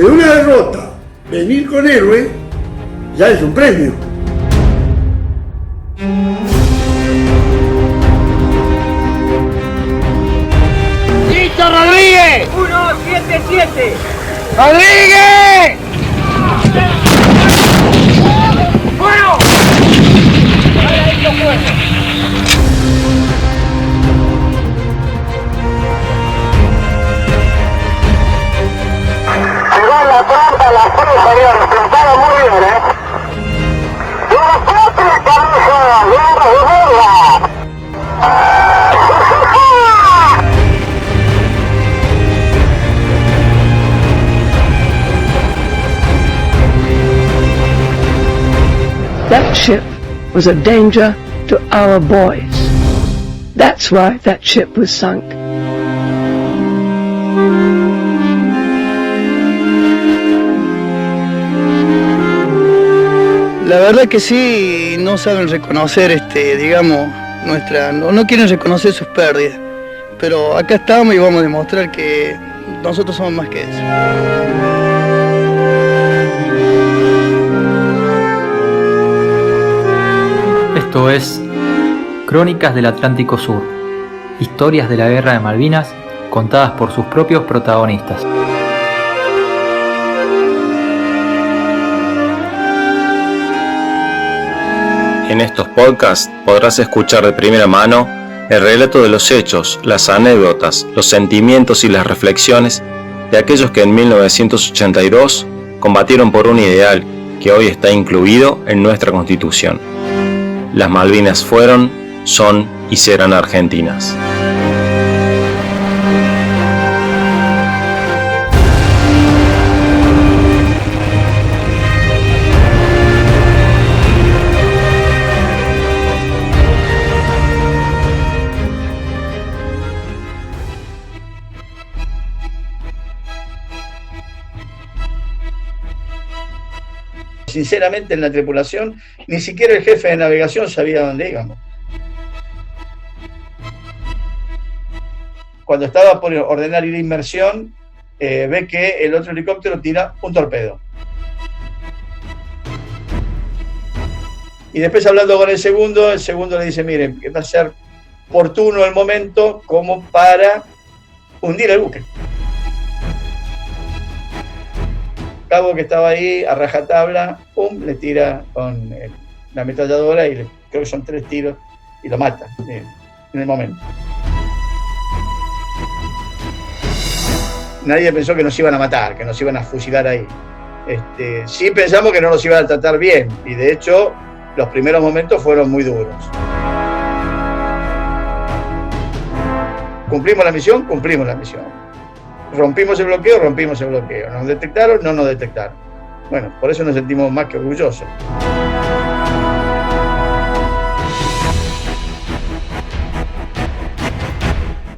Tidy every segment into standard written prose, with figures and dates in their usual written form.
de una derrota venir con héroe ya es un premio. ¡Listo, Rodríguez! 177. ¡Rodríguez! ¡Fuego! Ahora hecho fuego. Según la trampa, las tres señores, plantaron muy bien, Y las cuatro camisas, guerra y guerra. That ship was a danger to our boys. That's why that ship was sunk. La verdad que sí, no saben reconocer, digamos, no quieren reconocer sus pérdidas. Pero acá estamos y vamos a demostrar que nosotros somos más que eso. Esto es Crónicas del Atlántico Sur, historias de la Guerra de Malvinas contadas por sus propios protagonistas. En estos podcasts podrás escuchar de primera mano el relato de los hechos, las anécdotas, los sentimientos y las reflexiones de aquellos que en 1982 combatieron por un ideal que hoy está incluido en nuestra Constitución. Las Malvinas fueron, son y serán argentinas. Sinceramente, en la tripulación, ni siquiera el jefe de navegación sabía dónde íbamos. Cuando estaba por ordenar ir a inmersión, ve que el otro helicóptero tira un torpedo. Y después, hablando con el segundo le dice: miren, va a ser oportuno el momento como para hundir el buque. Cabo, que estaba ahí a rajatabla, pum, le tira con la ametralladora y creo que son 3 tiros y lo mata en el momento. Nadie pensó que nos iban a matar, que nos iban a fusilar ahí. Sí pensamos que no nos iban a tratar bien, y de hecho los primeros momentos fueron muy duros. ¿Cumplimos la misión? Cumplimos la misión. ¿Rompimos el bloqueo? Rompimos el bloqueo. ¿Nos detectaron? No nos detectaron. Bueno, por eso nos sentimos más que orgullosos.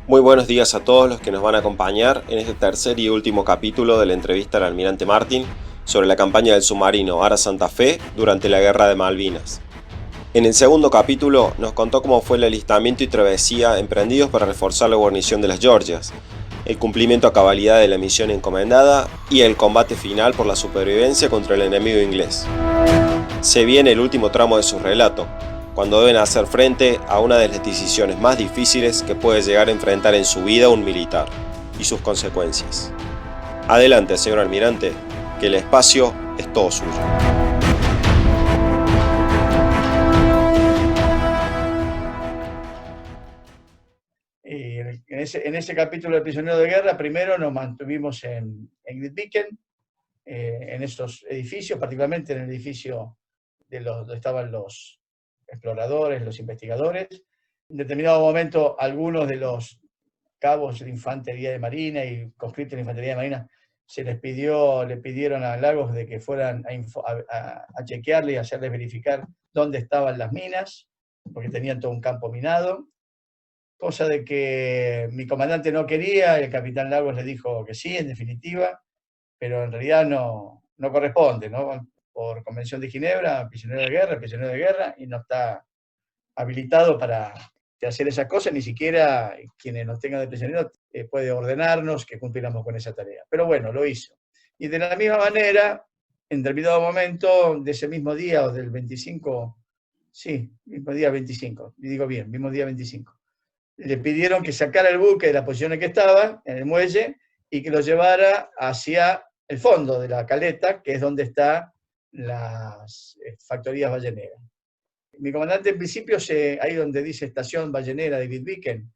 Muy buenos días a todos los que nos van a acompañar en este tercer y último capítulo de la entrevista al almirante Martin sobre la campaña del submarino Ara Santa Fe durante la Guerra de Malvinas. En el segundo capítulo nos contó cómo fue el alistamiento y travesía emprendidos para reforzar la guarnición de las Georgias, el cumplimiento a cabalidad de la misión encomendada y el combate final por la supervivencia contra el enemigo inglés. Se viene el último tramo de su relato, cuando deben hacer frente a una de las decisiones más difíciles que puede llegar a enfrentar en su vida un militar, y sus consecuencias. Adelante, señor almirante, que el espacio es todo suyo. En ese capítulo de Prisionero de Guerra, primero nos mantuvimos en Grytviken, en estos edificios, particularmente en el edificio donde estaban los exploradores, los investigadores. En determinado momento, algunos de los cabos de Infantería de Marina y conscriptos de la Infantería de Marina le pidieron a Lagos de que fueran a chequearle y hacerles verificar dónde estaban las minas, porque tenían todo un campo minado. Cosa de que mi comandante no quería, y el capitán Lagos le dijo que sí, en definitiva, pero en realidad no corresponde, ¿no? Por Convención de Ginebra, prisionero de guerra, y no está habilitado para hacer esas cosas, ni siquiera quienes nos tengan de prisioneros puede ordenarnos que cumpliéramos con esa tarea. Pero bueno, lo hizo. Y de la misma manera, en determinado momento de ese mismo día o del 25, sí, mismo día 25, y digo bien, mismo día 25, le pidieron que sacara el buque de la posición en que estaba, en el muelle, y que lo llevara hacia el fondo de la caleta, que es donde están las factorías balleneras. Mi comandante en principio, ahí donde dice estación ballenera de Grytviken,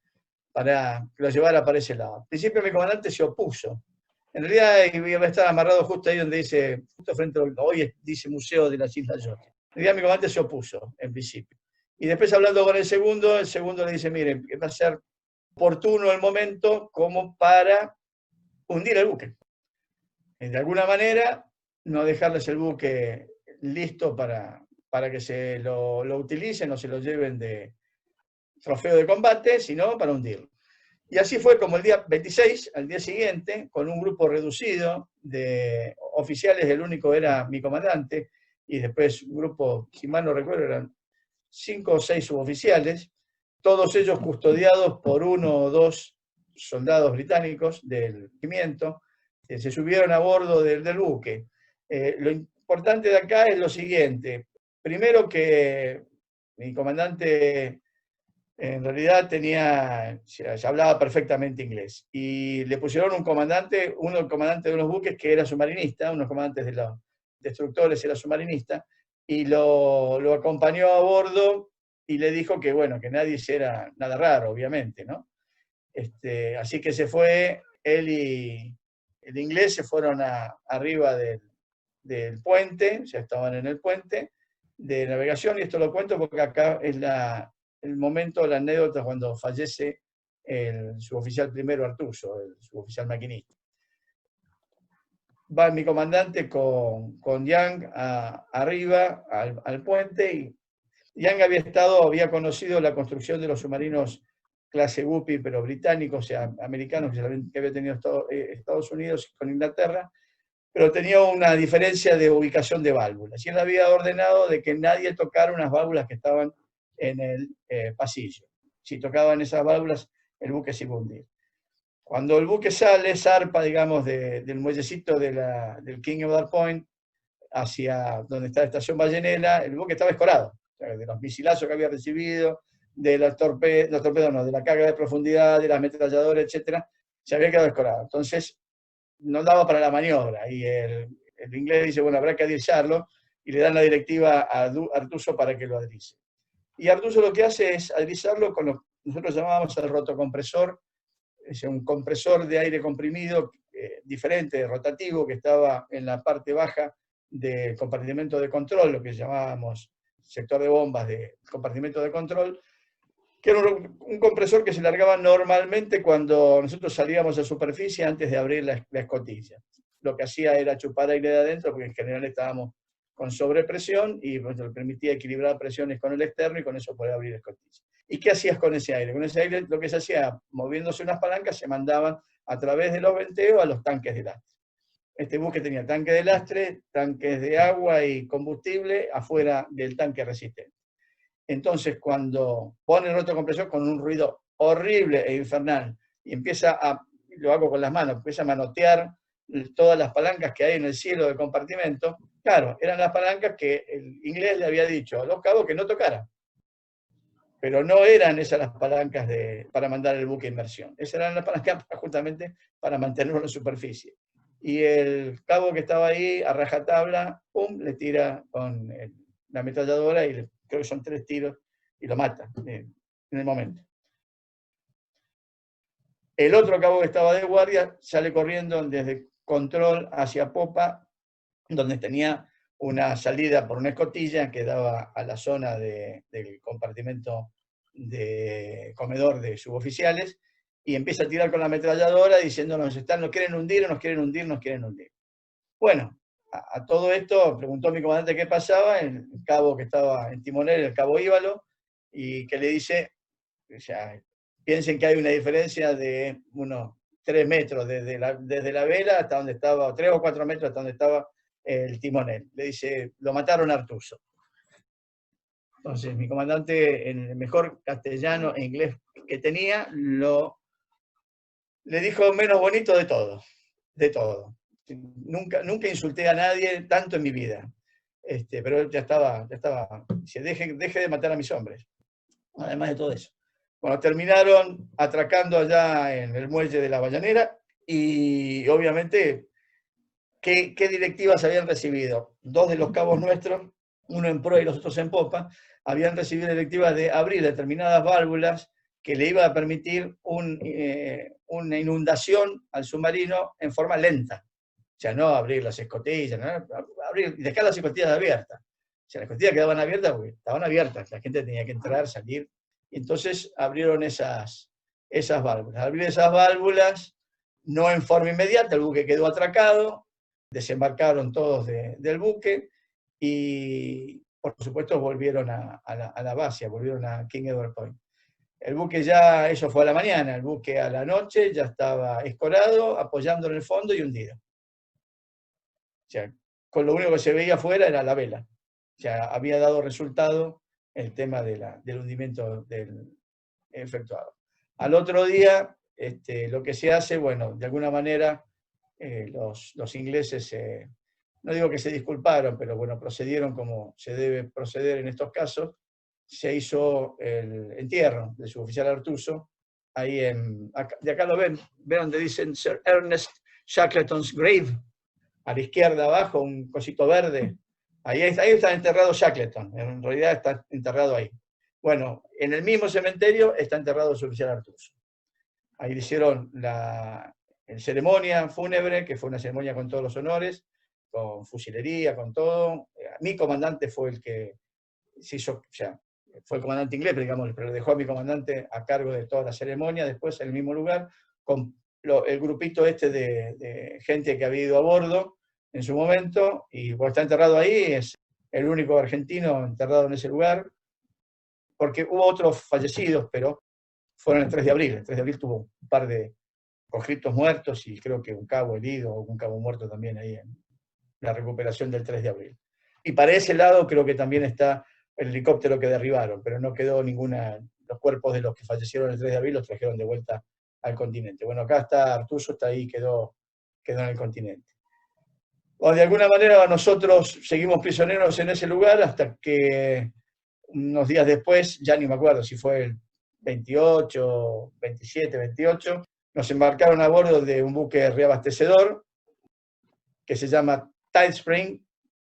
para que lo llevara para ese lado. Al principio mi comandante se opuso. En realidad iba a estar amarrado justo ahí donde dice, justo frente a lo que hoy dice Museo de las Islas York. En realidad mi comandante se opuso, en principio. Y después hablando con el segundo le dice, miren, va a ser oportuno el momento como para hundir el buque. De alguna manera, no dejarles el buque listo para que se lo utilicen o se lo lleven de trofeo de combate, sino para hundirlo. Y así fue como el día 26, al día siguiente, con un grupo reducido de oficiales, el único era mi comandante, y después un grupo, si mal no recuerdo, eran 5 o 6 suboficiales, todos ellos custodiados por 1 o 2 soldados británicos del regimiento, se subieron a bordo del buque. Lo importante de acá es lo siguiente. Primero que mi comandante en realidad se hablaba perfectamente inglés. Y le pusieron un comandante de unos buques que era submarinista, unos comandantes de los destructores era submarinista, y lo acompañó a bordo y le dijo que, bueno, que nadie hiciera nada raro, obviamente, ¿no? Así que se fue, él y el inglés se fueron arriba del puente, ya estaban en el puente de navegación, y esto lo cuento porque acá es el momento, la anécdota cuando fallece el suboficial primero Artuso, el suboficial maquinista. Va mi comandante con Young arriba al puente, y Young había conocido la construcción de los submarinos clase Guppy, pero británicos, o sea, americanos, que había tenido Estados Unidos con Inglaterra, pero tenía una diferencia de ubicación de válvulas. Y él había ordenado de que nadie tocara unas válvulas que estaban en el pasillo. Si tocaban esas válvulas, el buque se iba a hundir. Cuando el buque zarpa, digamos, del muellecito del King Edward Point hacia donde está la estación ballenera, el buque estaba escorado, o sea, de los misilazos que había recibido, de los torpedos no, de la carga de profundidad, de las ametralladoras, etc., se había quedado escorado. Entonces, no daba para la maniobra, y el inglés dice, bueno, habrá que adrizarlo, y le dan la directiva a Artuso para que lo adrice. Y Artuso lo que hace es adrizarlo con lo que nosotros llamábamos el rotocompresor, es un compresor de aire comprimido diferente, rotativo, que estaba en la parte baja del compartimento de control, lo que llamábamos sector de bombas del compartimento de control, que era un compresor que se largaba normalmente cuando nosotros salíamos a superficie antes de abrir la escotilla. Lo que hacía era chupar aire de adentro, porque en general estábamos con sobrepresión, y nos permitía equilibrar presiones con el externo, y con eso poder abrir escotilla. ¿Y qué hacías con ese aire? Con ese aire lo que se hacía, moviéndose unas palancas, se mandaban a través de los venteos a los tanques de lastre. Este buque tenía tanque de lastre, tanques de agua y combustible afuera del tanque resistente. Entonces, cuando pone el rotocompresor con un ruido horrible e infernal, y lo hago con las manos, empieza a manotear todas las palancas que hay en el cielo del compartimento, claro, eran las palancas que el inglés le había dicho a los cabos que no tocaran. Pero no eran esas las palancas para mandar el buque a inmersión. Esas eran las palancas justamente para mantenerlo en superficie. Y el cabo que estaba ahí, a rajatabla, pum, le tira con la ametralladora, y creo que son 3 tiros, y lo mata en el momento. El otro cabo que estaba de guardia sale corriendo desde control hacia popa, donde tenía una salida por una escotilla que daba a la zona del compartimento de comedor de suboficiales, y empieza a tirar con la ametralladora diciéndonos, ¿nos quieren hundir o nos quieren hundir? Nos quieren hundir. Bueno, a todo esto preguntó mi comandante qué pasaba, el cabo que estaba en timonel, el cabo Íbalo, y que le dice, o sea, piensen que hay una diferencia de unos 3 metros desde la vela hasta donde estaba, 3 o 4 metros hasta donde estaba el timonel. Le dice, lo mataron a Artuso. Entonces, mi comandante, en el mejor castellano e inglés que tenía, le dijo menos bonito de todo. De todo. Nunca insulté a nadie tanto en mi vida. Pero ya estaba, dice, deje de matar a mis hombres. Además de todo eso. Bueno, terminaron atracando allá en el muelle de la Ballanera y obviamente, ¿qué directivas habían recibido? Dos de los cabos nuestros, uno en proa y los otros en popa, habían recibido directivas de abrir determinadas válvulas que le iba a permitir una inundación al submarino en forma lenta. O sea, no abrir las escotillas, ¿no? Dejar las escotillas abiertas. O sea, las escotillas quedaban abiertas porque estaban abiertas, la gente tenía que entrar, salir. Y entonces abrieron esas válvulas. Abrir esas válvulas, no en forma inmediata, el buque quedó atracado, desembarcaron todos del buque y, por supuesto, volvieron a la base, volvieron a King Edward Point. El buque ya, eso fue a la mañana, el buque a la noche ya estaba escorado, apoyando en el fondo y hundido. O sea, con lo único que se veía afuera era la vela. O sea, había dado resultado el tema del hundimiento efectuado. Al otro día, lo que se hace, bueno, de alguna manera, los ingleses, no digo que se disculparon, pero bueno, procedieron como se debe proceder en estos casos. Se hizo el entierro de su oficial Artuso, ahí de acá lo ven donde dicen Sir Ernest Shackleton's Grave, a la izquierda abajo, un cosito verde, ahí está enterrado Shackleton, en realidad está enterrado ahí. Bueno, en el mismo cementerio está enterrado su oficial Artuso. Ahí le hicieron la ceremonia fúnebre, que fue una ceremonia con todos los honores, con fusilería, con todo. Mi comandante fue el que se hizo, o sea, fue el comandante inglés, pero dejó a mi comandante a cargo de toda la ceremonia, después en el mismo lugar, con el grupito de gente que había ido a bordo en su momento, y pues está enterrado ahí, es el único argentino enterrado en ese lugar, porque hubo otros fallecidos, pero fueron el 3 de abril. El 3 de abril tuvo un par de conscriptos muertos y creo que un cabo herido o un cabo muerto también ahí en la recuperación del 3 de abril. Y para ese lado creo que también está el helicóptero que derribaron, pero no quedó los cuerpos de los que fallecieron el 3 de abril los trajeron de vuelta al continente. Bueno, acá está Artuso, está ahí, quedó en el continente. O de alguna manera nosotros seguimos prisioneros en ese lugar hasta que unos días después, ya ni me acuerdo si fue el 28, 27, 28, nos embarcaron a bordo de un buque reabastecedor que se llama Tide Spring.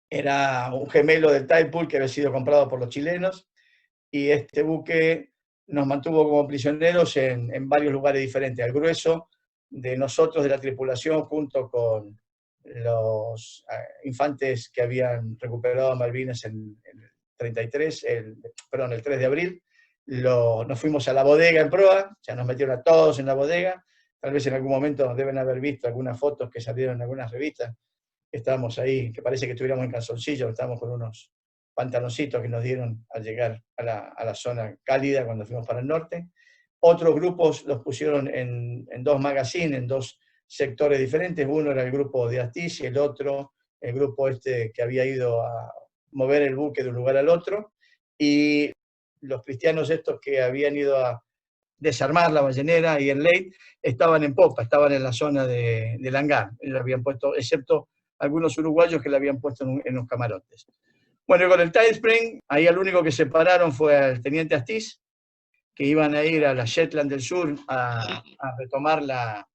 Era un gemelo del Tide Pool que había sido comprado por los chilenos, y este buque nos mantuvo como prisioneros en varios lugares diferentes. Al grueso de nosotros, de la tripulación, junto con los infantes que habían recuperado Malvinas en el 33, el 3 de abril, nos fuimos a la bodega en proa, ya nos metieron a todos en la bodega. Tal vez en algún momento deben haber visto algunas fotos que salieron en algunas revistas. Estábamos ahí, que parece que estuviéramos en calzoncillos, estábamos con unos pantaloncitos que nos dieron al llegar a la zona cálida cuando fuimos para el norte. Otros grupos los pusieron en dos magazines, en dos sectores diferentes. Uno era el grupo de Astiz y el otro, el grupo que había ido a mover el buque de un lugar al otro. Y los cristianos estos que habían ido a desarmar la ballenera y el Leyte estaban en popa, estaban en la zona del hangar. Ellos habían puesto, excepto algunos uruguayos que le habían puesto en los camarotes. Bueno, y con el Tide Spring, ahí el único que separaron fue al teniente Astiz, que iban a ir a la Shetland del Sur a retomar la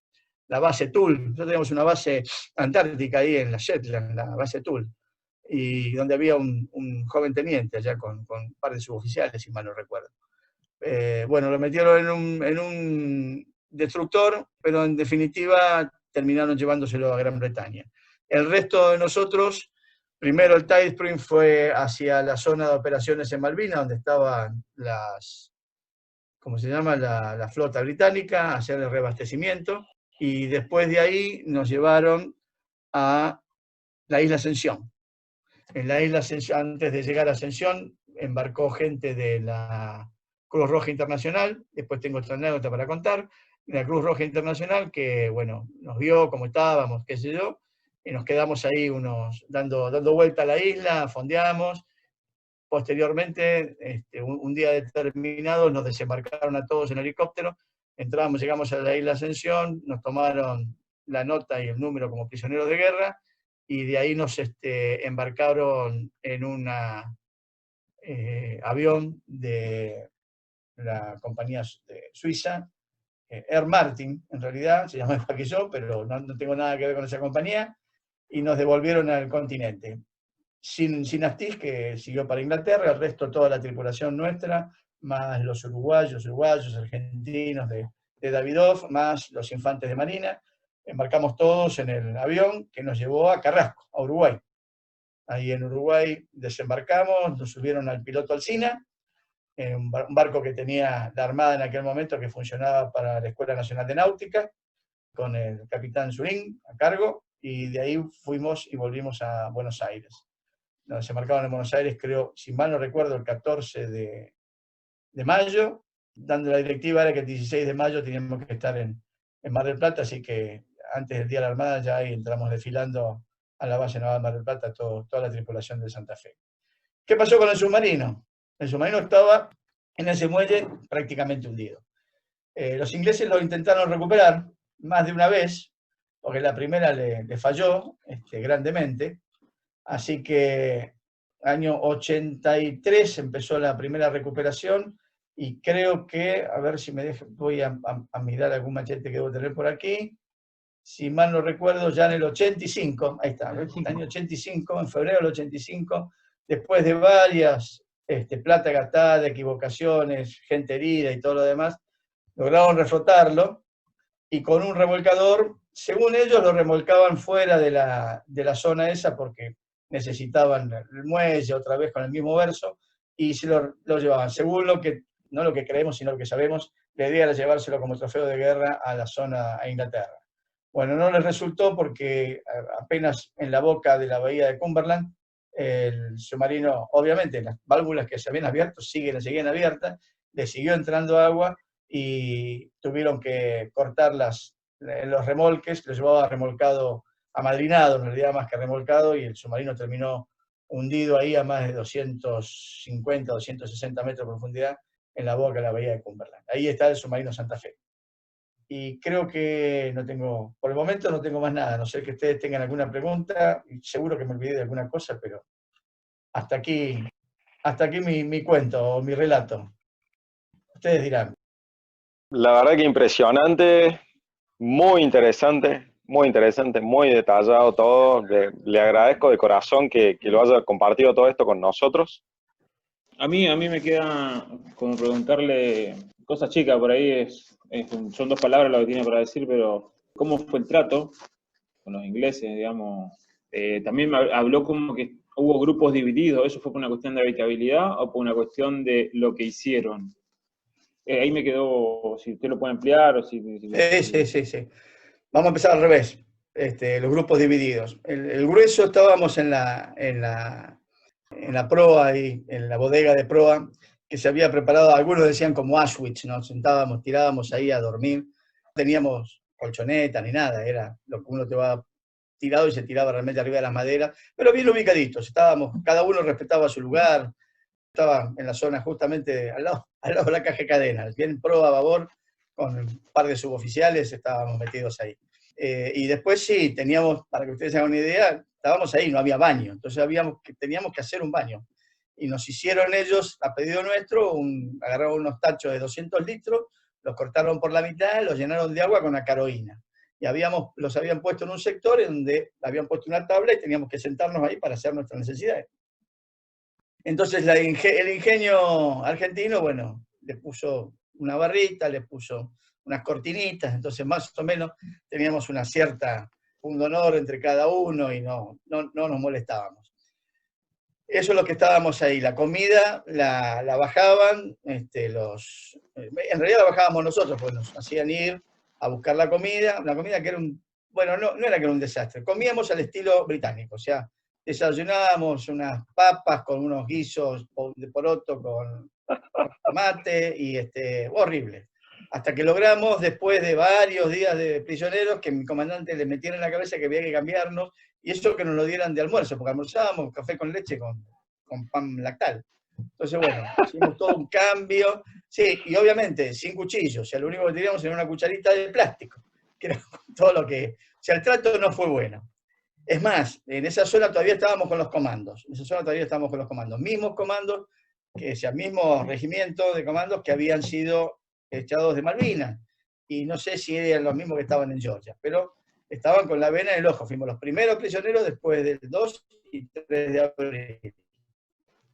base Toul. Nosotros teníamos una base antártica ahí en la Shetland, la base Toul, y donde había un joven teniente allá con un par de suboficiales, si mal no recuerdo. Bueno, lo metieron en un destructor, pero en definitiva terminaron llevándoselo a Gran Bretaña. El resto de nosotros, primero el Tide Spring fue hacia la zona de operaciones en Malvinas, donde estaban ¿cómo se llama? La flota británica, a hacer el reabastecimiento, y después de ahí nos llevaron a la isla Ascensión. En la isla Ascensión, antes de llegar a Ascensión, embarcó gente de la Cruz Roja Internacional, después tengo otra anécdota para contar, de la Cruz Roja Internacional, que, bueno, nos vio cómo estábamos, qué sé yo, y nos quedamos ahí dando vuelta a la isla, fondeamos. Posteriormente, un día determinado, nos desembarcaron a todos en helicóptero, llegamos a la isla Ascensión, nos tomaron la nota y el número como prisioneros de guerra, y de ahí nos embarcaron en un avión de la compañía suiza, Air Martin, en realidad, se llama igual que yo, pero no tengo nada que ver con esa compañía, y nos devolvieron al continente. Sin Astiz, que siguió para Inglaterra, el resto, toda la tripulación nuestra, más los uruguayos, argentinos de Davidoff, más los infantes de Marina, embarcamos todos en el avión que nos llevó a Carrasco, a Uruguay. Ahí en Uruguay desembarcamos, nos subieron al piloto Alsina, un barco que tenía la Armada en aquel momento, que funcionaba para la Escuela Nacional de Náutica, con el capitán Zurín a cargo, y de ahí fuimos y volvimos a Buenos Aires. Nos desembarcaron en Buenos Aires, creo, si mal no recuerdo, el 14 de mayo, dando la directiva era que el 16 de mayo teníamos que estar en Mar del Plata, así que antes del Día de la Armada ya ahí entramos desfilando a la base naval Mar del Plata, toda la tripulación de Santa Fe. ¿Qué pasó con el submarino? El submarino estaba en ese muelle prácticamente hundido. Los ingleses lo intentaron recuperar más de una vez, porque la primera le falló grandemente, así que año 83 empezó la primera recuperación, y creo que, a ver si me dejo, voy a mirar algún machete que debo tener por aquí, si mal no recuerdo, ya en el 85, ahí está, el año 85, en febrero del 85, después de varias plata gastada, equivocaciones, gente herida y todo lo demás, lograron reflotarlo, y con un remolcador, según ellos, lo remolcaban fuera de la zona esa, porque necesitaban el muelle otra vez con el mismo verso, y se lo llevaban. Según no lo que creemos, sino lo que sabemos, la idea era llevárselo como trofeo de guerra a la zona, a Inglaterra. Bueno, no les resultó, porque apenas en la boca de la bahía de Cumberland, el submarino, obviamente, las válvulas que se habían abierto seguían abiertas, le siguió entrando agua, y tuvieron que cortar los remolques, lo llevaba remolcado, amadrinado en realidad más que remolcado, y el submarino terminó hundido ahí a más de 250, 260 metros de profundidad en la boca de la bahía de Cumberland. Ahí está el submarino Santa Fe. Y creo que por el momento no tengo más nada, a no ser que ustedes tengan alguna pregunta, y seguro que me olvidé de alguna cosa, pero hasta aquí mi cuento o mi relato. Ustedes dirán. La verdad que impresionante, muy interesante, muy detallado todo. Le agradezco de corazón que lo haya compartido todo esto con nosotros. A mí me queda como preguntarle cosas chicas, por ahí son 2 palabras lo que tiene para decir, pero ¿cómo fue el trato con los ingleses, digamos? También me habló como que hubo grupos divididos. ¿Eso fue por una cuestión de habitabilidad o por una cuestión de lo que hicieron? Ahí me quedó, si usted lo puede ampliar o si... Sí. Vamos a empezar al revés, los grupos divididos. El grueso estábamos en la proa, ahí, en la bodega de proa, que se había preparado, algunos decían como Auschwitz, nos sentábamos, tirábamos ahí a dormir. No teníamos colchoneta ni nada, era lo que uno te va tirado y se tiraba realmente arriba de las maderas, pero bien ubicaditos, cada uno respetaba su lugar. Estaba en la zona justamente al lado de la caja de cadenas, bien proa a babor, con un par de suboficiales, estábamos metidos ahí. Y después sí, teníamos, para que ustedes hagan una idea, estábamos ahí, no había baño, entonces teníamos que hacer un baño. Y nos hicieron ellos, a pedido nuestro, agarraron unos tachos de 200 litros, los cortaron por la mitad, los llenaron de agua con acaroína. Y los habían puesto en un sector en donde habían puesto una tabla y teníamos que sentarnos ahí para hacer nuestras necesidades. Entonces el ingenio argentino, bueno, le puso una barrita, le puso unas cortinitas, entonces más o menos teníamos una cierta pundonor entre cada uno y no nos molestábamos. Eso es lo que estábamos ahí. La comida la bajaban, en realidad la bajábamos nosotros, pues nos hacían ir a buscar la comida que era no era que era un desastre, comíamos al estilo británico, o sea, desayunábamos unas papas con unos guisos de poroto con tomate y horrible. Hasta que logramos, después de varios días de prisioneros, que mi comandante le metiera en la cabeza que había que cambiarnos, y eso que nos lo dieran de almuerzo, porque almorzábamos café con leche con pan lactal. Entonces, bueno, hicimos todo un cambio. Sí, y obviamente sin cuchillo, o sea, lo único que teníamos era una cucharita de plástico, que era todo lo que sea, el trato no fue bueno. Es más, en esa zona todavía estábamos con los comandos. Mismos comandos, mismos regimientos de comandos que habían sido echados de Malvinas. Y no sé si eran los mismos que estaban en Georgia, pero estaban con la vena en el ojo. Fuimos los primeros prisioneros después del 2 y 3 de abril.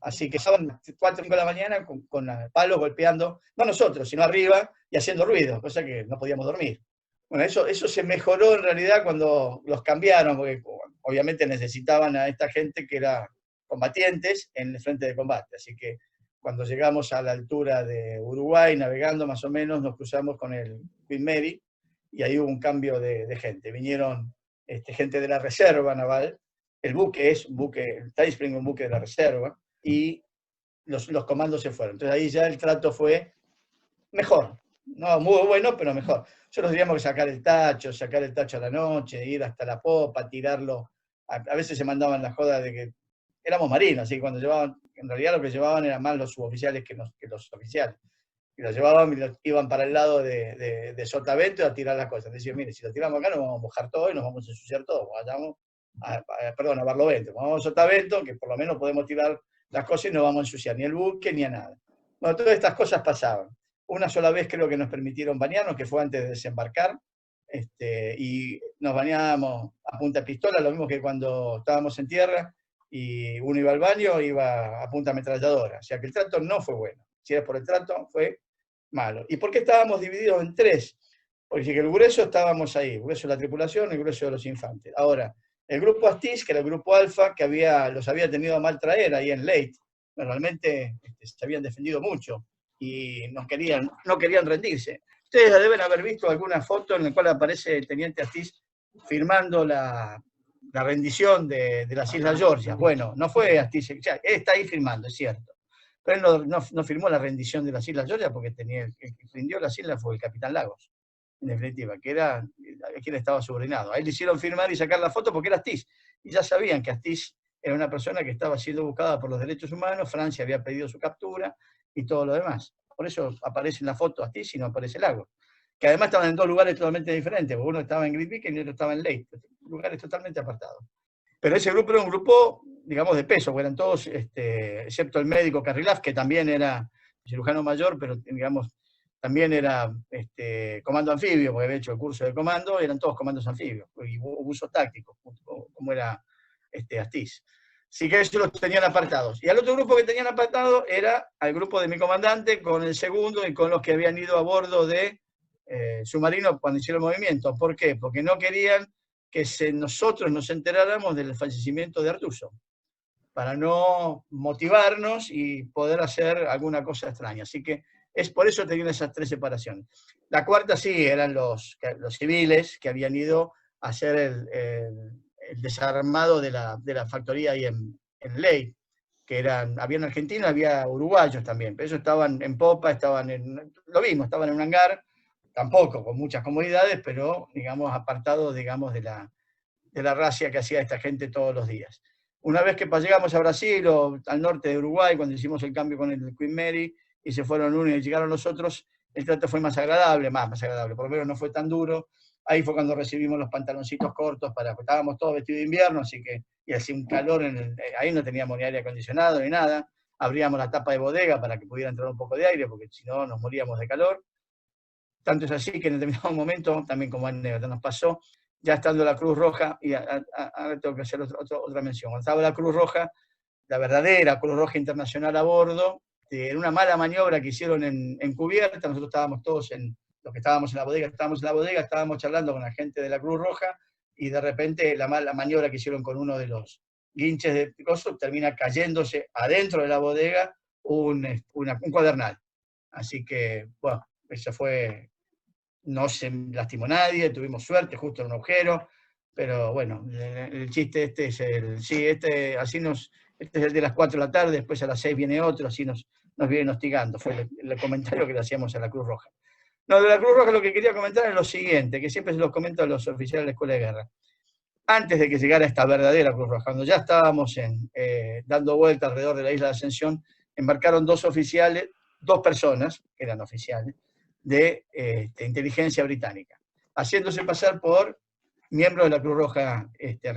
Así que estaban 4 o 5 de la mañana con palos golpeando, no nosotros, sino arriba y haciendo ruido, cosa que no podíamos dormir. Bueno, eso se mejoró en realidad cuando los cambiaron, porque obviamente necesitaban a esta gente que era combatientes en el frente de combate. Así que cuando llegamos a la altura de Uruguay, navegando más o menos, nos cruzamos con el Queen Mary, y ahí hubo un cambio de gente. Vinieron gente de la reserva naval, el Tide Spring, un buque de la reserva, y los comandos se fueron. Entonces ahí ya el trato fue mejor. No muy bueno, pero mejor. Nosotros teníamos que sacar el tacho a la noche, ir hasta la popa, tirarlo. A veces se mandaban la joda de que éramos marinos, así que cuando llevaban, en realidad lo que llevaban eran más los suboficiales que los oficiales. Y los llevaban y iban para el lado de Sotavento a tirar las cosas. Decían, mire, si lo tiramos acá nos vamos a mojar todo y nos vamos a ensuciar todo. Vayamos a Barlovento. Vamos a Sotavento, que por lo menos podemos tirar las cosas y no vamos a ensuciar ni el buque ni a nada. Bueno, todas estas cosas pasaban. Una sola vez creo que nos permitieron bañarnos, que fue antes de desembarcar, y nos bañábamos a punta de pistola, lo mismo que cuando estábamos en tierra, y uno iba al baño, iba a punta ametralladora. O sea que el trato no fue bueno. Si era por el trato, fue malo. ¿Y por qué estábamos divididos en 3? Porque el grueso estábamos ahí, el grueso de la tripulación, el grueso de los infantes. Ahora, el grupo Astiz, que era el grupo Alfa, que los había tenido a mal traer ahí en Leyte, normalmente se habían defendido mucho y no querían rendirse. Ustedes deben haber visto alguna foto en la cual aparece el teniente Astiz firmando la rendición de las Islas Georgia. Bueno, no fue Astiz, él está ahí firmando, es cierto. Pero él no firmó la rendición de las Islas Georgia porque el que rindió las islas fue el capitán Lagos, en definitiva, que era a quien estaba subordinado. A él le hicieron firmar y sacar la foto porque era Astiz. Y ya sabían que Astiz era una persona que estaba siendo buscada por los derechos humanos, Francia había pedido su captura y todo lo demás. Por eso aparece en la foto Astiz y no aparece Lagos. Que además estaban en 2 lugares totalmente diferentes, porque uno estaba en Great Beacon y otro estaba en Leyte, lugares totalmente apartados. Pero ese grupo era un grupo, digamos, de peso, porque eran todos, excepto el médico Carrilaf, que también era cirujano mayor, pero digamos, también era comando anfibio, porque había hecho el curso de comando, eran todos comandos anfibios, y uso táctico, como era Astiz. Así que eso los tenían apartados. Y al otro grupo que tenían apartado era al grupo de mi comandante, con el segundo y con los que habían ido a bordo de submarino cuando hicieron el movimiento. ¿Por qué? Porque no querían que nosotros nos enteráramos del fallecimiento de Artuso, para no motivarnos y poder hacer alguna cosa extraña. Así que es por eso tenían esas 3 separaciones. La cuarta sí, eran los civiles que habían ido a hacer el desarmado de la factoría ahí en Ley, que había argentinos, había uruguayos también, pero ellos estaban en popa, estaban en un hangar, tampoco con muchas comodidades, pero digamos apartados, digamos, de la racia que hacía esta gente todos los días. Una vez que llegamos a Brasil o al norte de Uruguay, cuando hicimos el cambio con el Queen Mary, y se fueron unos y llegaron los otros, el trato fue más agradable, por lo menos no fue tan duro. Ahí fue cuando recibimos los pantaloncitos cortos, porque estábamos todos vestidos de invierno, y hacía un calor, ahí no teníamos ni aire acondicionado ni nada. Abríamos la tapa de bodega para que pudiera entrar un poco de aire, porque si no nos moríamos de calor. Tanto es así que en determinado momento, también como anécdota nos pasó, ya estando la Cruz Roja, y ahora tengo que hacer otra mención, cuando estaba la Cruz Roja, la verdadera Cruz Roja Internacional a bordo, en una mala maniobra que hicieron en cubierta, nosotros estábamos todos los que estábamos en la bodega, estábamos charlando con la gente de la Cruz Roja, y de repente la mala maniobra que hicieron con uno de los guinches de coso termina cayéndose adentro de la bodega un cuadernal. Así que, bueno, eso fue, no se lastimó nadie, tuvimos suerte, justo en un agujero, pero bueno, el chiste es este es el de las 4 de la tarde, después a las 6 viene otro, así nos vienen hostigando, fue el comentario que le hacíamos a la Cruz Roja. No, de la Cruz Roja lo que quería comentar es lo siguiente, que siempre se los comento a los oficiales de la Escuela de Guerra. Antes de que llegara esta verdadera Cruz Roja, cuando ya estábamos dando vuelta alrededor de la isla de Ascensión, embarcaron 2 personas, que eran oficiales, de inteligencia británica, haciéndose pasar por miembros de la Cruz Roja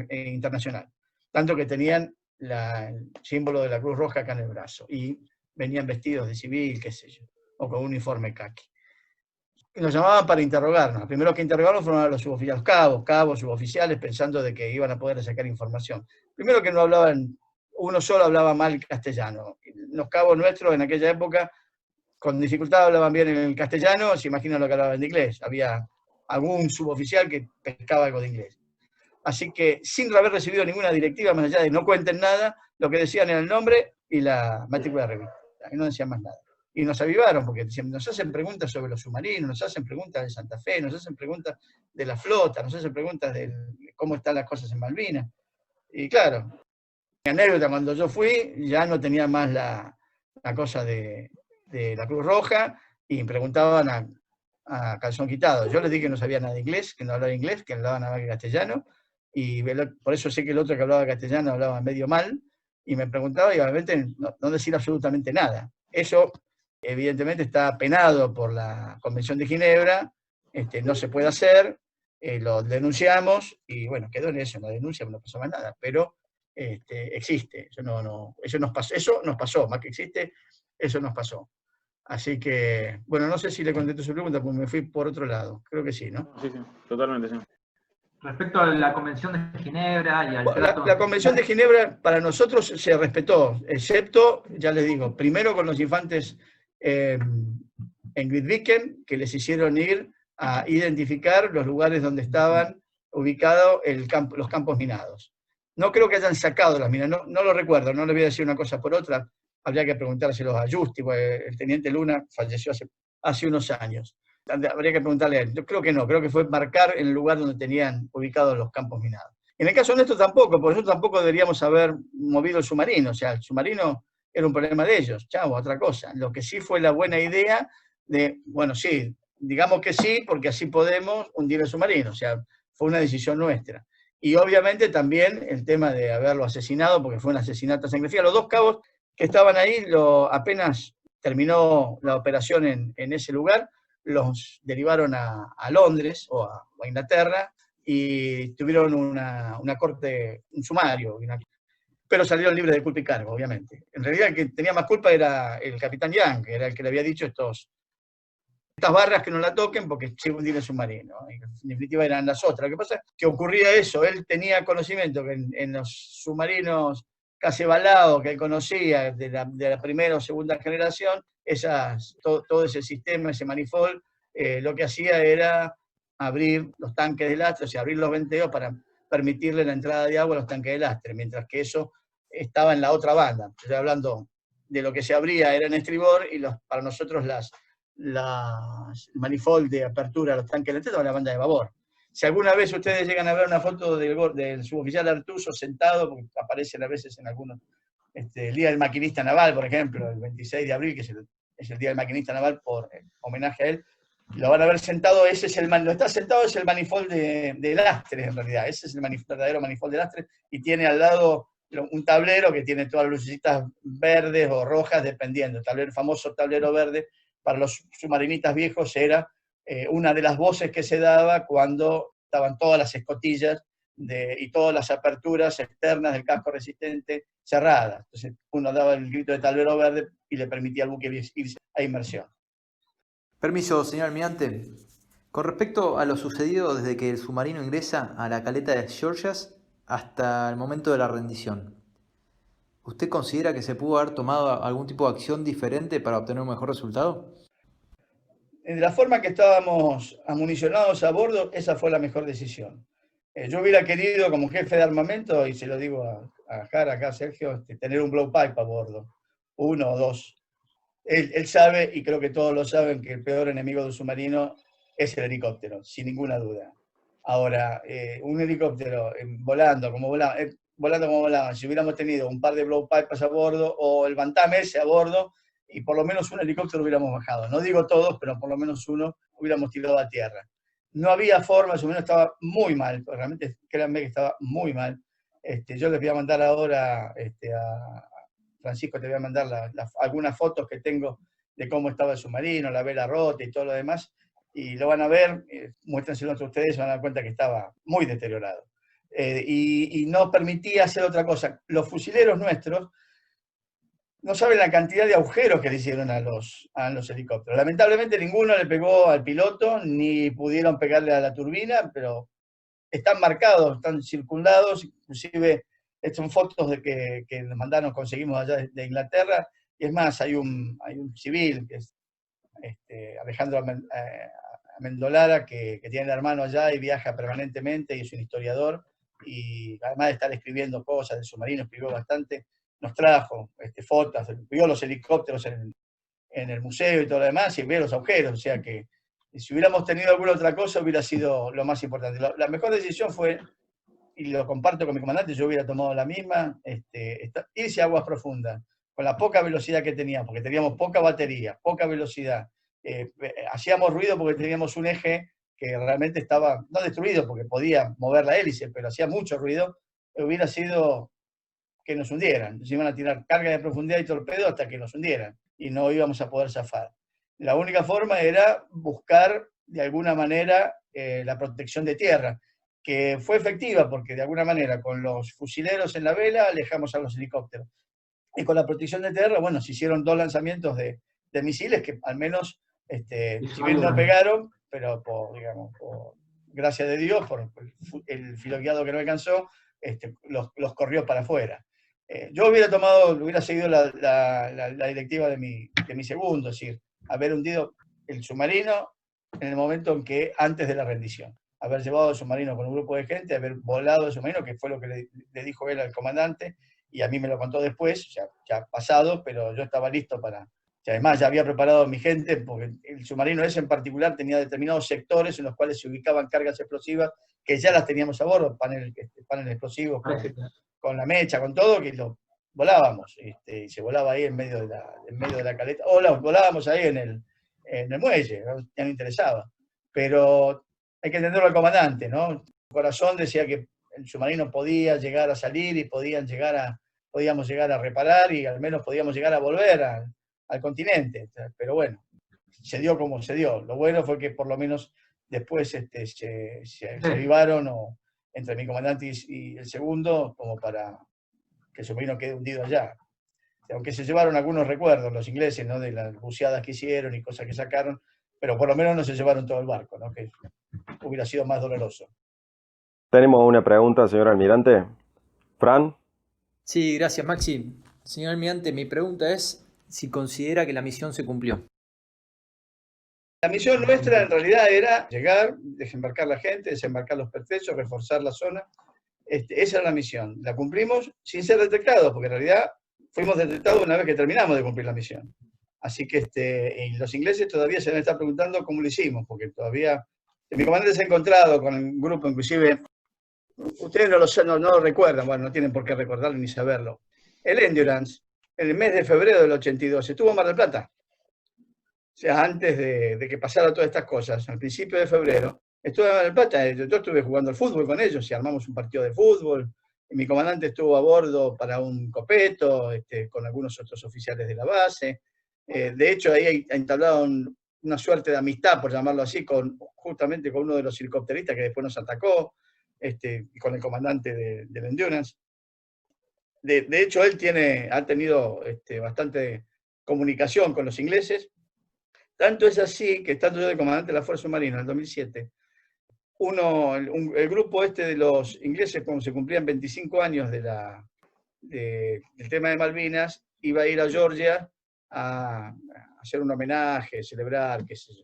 Internacional, tanto que tenían el símbolo de la Cruz Roja acá en el brazo, y venían vestidos de civil, qué sé yo, o con uniforme caqui. Y nos llamaban para interrogarnos. Los primeros que interrogaron fueron a los suboficiales, cabos, suboficiales, pensando de que iban a poder sacar información. Primero que no hablaban, uno solo hablaba mal castellano. Los cabos nuestros en aquella época, con dificultad hablaban bien el castellano, se imaginan lo que hablaban de inglés. Había algún suboficial que pescaba algo de inglés. Así que, sin haber recibido ninguna directiva, más allá de no cuenten nada, lo que decían era el nombre y la matrícula de revista. Y no decían más nada. Y nos avivaron, porque nos hacen preguntas sobre los submarinos, nos hacen preguntas de Santa Fe, nos hacen preguntas de la flota, nos hacen preguntas de cómo están las cosas en Malvinas. Y claro, mi anécdota, cuando yo fui, ya no tenía más la cosa de la Cruz Roja, y me preguntaban a calzón quitado. Yo les dije que no sabía nada de inglés, que no hablaba inglés, que hablaba nada más que castellano, y por eso sé que el otro que hablaba castellano hablaba medio mal, y me preguntaba, y obviamente no decir absolutamente nada. Eso, evidentemente, está penado por la Convención de Ginebra, no se puede hacer, lo denunciamos, y bueno, quedó en eso, en la denuncia, no pasó más nada, pero existe, eso nos pasó, más que existe, eso nos pasó. Así que, bueno, no sé si le contesto su pregunta, porque me fui por otro lado, creo que sí, ¿no? Sí, totalmente, sí. Respecto a la Convención de Ginebra y al trato... La Convención de Ginebra para nosotros se respetó, excepto, ya les digo, primero con los infantes en Grytviken, que les hicieron ir a identificar los lugares donde estaban ubicados los campos minados. No creo que hayan sacado las minas, no lo recuerdo, no le voy a decir una cosa por otra, habría que preguntárselos a Justi, porque el teniente Luna falleció hace unos años. Habría que preguntarle a él. Yo creo que no, creo que fue marcar el lugar donde tenían ubicados los campos minados. En el caso nuestro tampoco, porque nosotros tampoco deberíamos haber movido el submarino, o sea, el submarino era un problema de ellos, chavo, otra cosa. Lo que sí fue la buena idea de, bueno, sí, digamos que sí, porque así podemos hundir el submarino, o sea, fue una decisión nuestra. Y obviamente también el tema de haberlo asesinado, porque fue un asesinato a sangre fría. Los dos cabos que estaban ahí, apenas terminó la operación en ese lugar, los derivaron a Londres o a Inglaterra y tuvieron una corte, un sumario, pero salieron libres de culpa y cargo, obviamente. En realidad el que tenía más culpa era el capitán Young, que era el que le había dicho estas barras que no la toquen porque se hundía el submarino. Y en definitiva eran las otras. Lo que pasa es que ocurría eso, él tenía conocimiento que en los submarinos casi balados que él conocía de la primera o segunda generación, todo ese sistema, ese manifold, lo que hacía era abrir los tanques de lastre, o sea, abrir los venteos para permitirle la entrada de agua a los tanques de lastre, mientras que eso estaba en la otra banda. Estoy hablando de lo que se abría era en estribor, y para nosotros las manifold de apertura de los tanques de lastre estaban en la banda de babor. Si alguna vez ustedes llegan a ver una foto del suboficial Artuso sentado, porque aparecen a veces en algunos, el Día del Maquinista Naval, por ejemplo, el 26 de abril, que es el Día del Maquinista Naval por homenaje a él, lo van a ver sentado, lo está sentado es el manifold de lastre, en realidad, ese es el verdadero manifold de lastre, y tiene al lado un tablero que tiene todas las lucecitas verdes o rojas, dependiendo. El famoso tablero verde para los submarinistas viejos era una de las voces que se daba cuando estaban todas las escotillas y todas las aperturas externas del casco resistente cerradas. Entonces uno daba el grito de tablero verde y le permitía al buque irse a inmersión. Permiso, señor almirante. Con respecto a lo sucedido desde que el submarino ingresa a la caleta de Georgias hasta el momento de la rendición, ¿usted considera que se pudo haber tomado algún tipo de acción diferente para obtener un mejor resultado? De la forma que estábamos amunicionados a bordo, esa fue la mejor decisión. Yo hubiera querido, como jefe de armamento, y se lo digo a Jara, acá Sergio, tener un blowpipe a bordo, 1 o 2. Él sabe, y creo que todos lo saben, que el peor enemigo de un submarino es el helicóptero, sin ninguna duda. Ahora, un helicóptero volando como volaban, si hubiéramos tenido un par de blowpipes a bordo, o el Bantam ese a bordo, y por lo menos un helicóptero hubiéramos bajado. No digo todos, pero por lo menos uno hubiéramos tirado a tierra. No había forma, el submarino estaba muy mal, realmente créanme que estaba muy mal. Yo les voy a mandar ahora a Francisco, te voy a mandar algunas fotos que tengo de cómo estaba el submarino, la vela rota y todo lo demás. y lo van a ver, muéstrenselo a ustedes, se van a dar cuenta que estaba muy deteriorado. Y no permitía hacer otra cosa. Los fusileros nuestros no saben la cantidad de agujeros que le hicieron a los helicópteros. Lamentablemente ninguno le pegó al piloto, ni pudieron pegarle a la turbina, pero están marcados, están circundados, inclusive son fotos de que nos mandaron, conseguimos allá de Inglaterra, y es más, hay un civil, que es Alejandro Amendolara, que tiene el hermano allá y viaja permanentemente, y es un historiador, y además de estar escribiendo cosas del submarino, escribió bastante, nos trajo fotos, vio los helicópteros en el museo y todo lo demás, y vio los agujeros, o sea que si hubiéramos tenido alguna otra cosa hubiera sido lo más importante. La mejor decisión fue, y lo comparto con mi comandante, yo hubiera tomado la misma, irse a aguas profundas, con la poca velocidad que teníamos, porque teníamos poca batería, poca velocidad, hacíamos ruido porque teníamos un eje que realmente estaba, no destruido porque podía mover la hélice, pero hacía mucho ruido, hubiera sido que nos hundieran. Nos iban a tirar carga de profundidad y torpedo hasta que nos hundieran, y no íbamos a poder zafar. La única forma era buscar, de alguna manera, la protección de tierra, que fue efectiva, porque de alguna manera, con los fusileros en la vela, alejamos a los helicópteros. Y con la protección de tierra, bueno, se hicieron 2 lanzamientos de misiles que al menos, si bien no pegaron, pero gracias de Dios, por el filoguiado que no alcanzó, los corrió para afuera. Yo hubiera seguido la directiva de mi segundo, es decir, haber hundido el submarino en el momento en que, antes de la rendición, haber llevado el submarino con un grupo de gente, haber volado el submarino, que fue lo que le dijo él al comandante, y a mí me lo contó después, ya pasado, pero yo estaba listo para... Y además ya había preparado a mi gente, porque el submarino ese en particular tenía determinados sectores en los cuales se ubicaban cargas explosivas, que ya las teníamos a bordo, paneles explosivos con la mecha, con todo, que lo volábamos, y se volaba ahí en medio de la caleta, o volábamos ahí en el muelle, ya no interesaba. Pero hay que entenderlo al comandante, ¿no? El corazón decía que el submarino podía llegar a salir y podíamos llegar a reparar, y al menos podíamos llegar a volver al continente. Pero bueno, se dio como se dio. Lo bueno fue que por lo menos después se avivaron entre mi comandante y el segundo, como para que el submarino quede hundido allá. Aunque se llevaron algunos recuerdos los ingleses, ¿no?, de las buceadas que hicieron y cosas que sacaron, pero por lo menos no se llevaron todo el barco, ¿no?, que hubiera sido más doloroso. Tenemos una pregunta, señor almirante. Fran. Sí, gracias, Maxi. Señor almirante, mi pregunta es si considera que la misión se cumplió. La misión nuestra en realidad era llegar, desembarcar la gente, desembarcar los pertrechos, reforzar la zona. Esa era la misión. La cumplimos sin ser detectados, porque en realidad fuimos detectados una vez que terminamos de cumplir la misión. Así que y los ingleses todavía se van a estar preguntando cómo lo hicimos, porque todavía... Mi comandante se ha encontrado con un grupo, inclusive, ustedes no lo recuerdan, bueno, no tienen por qué recordarlo ni saberlo. El Endurance, en el mes de febrero del 82, estuvo en Mar del Plata. O sea, antes de que pasara todas estas cosas, al principio de febrero, estuve en Mar del Plata. Yo estuve jugando al fútbol con ellos y armamos un partido de fútbol. Y mi comandante estuvo a bordo para un copeto, con algunos otros oficiales de la base. De hecho, ahí entablaron una suerte de amistad, por llamarlo así, justamente con uno de los helicópteristas que después nos atacó, y con el comandante del Endurance. De hecho, él ha tenido bastante comunicación con los ingleses. Tanto es así que, estando yo de comandante de la Fuerza Submarina en el 2007, el grupo de los ingleses, cuando se cumplían 25 años del tema de Malvinas, iba a ir a Georgia a hacer un homenaje, celebrar, qué sé yo.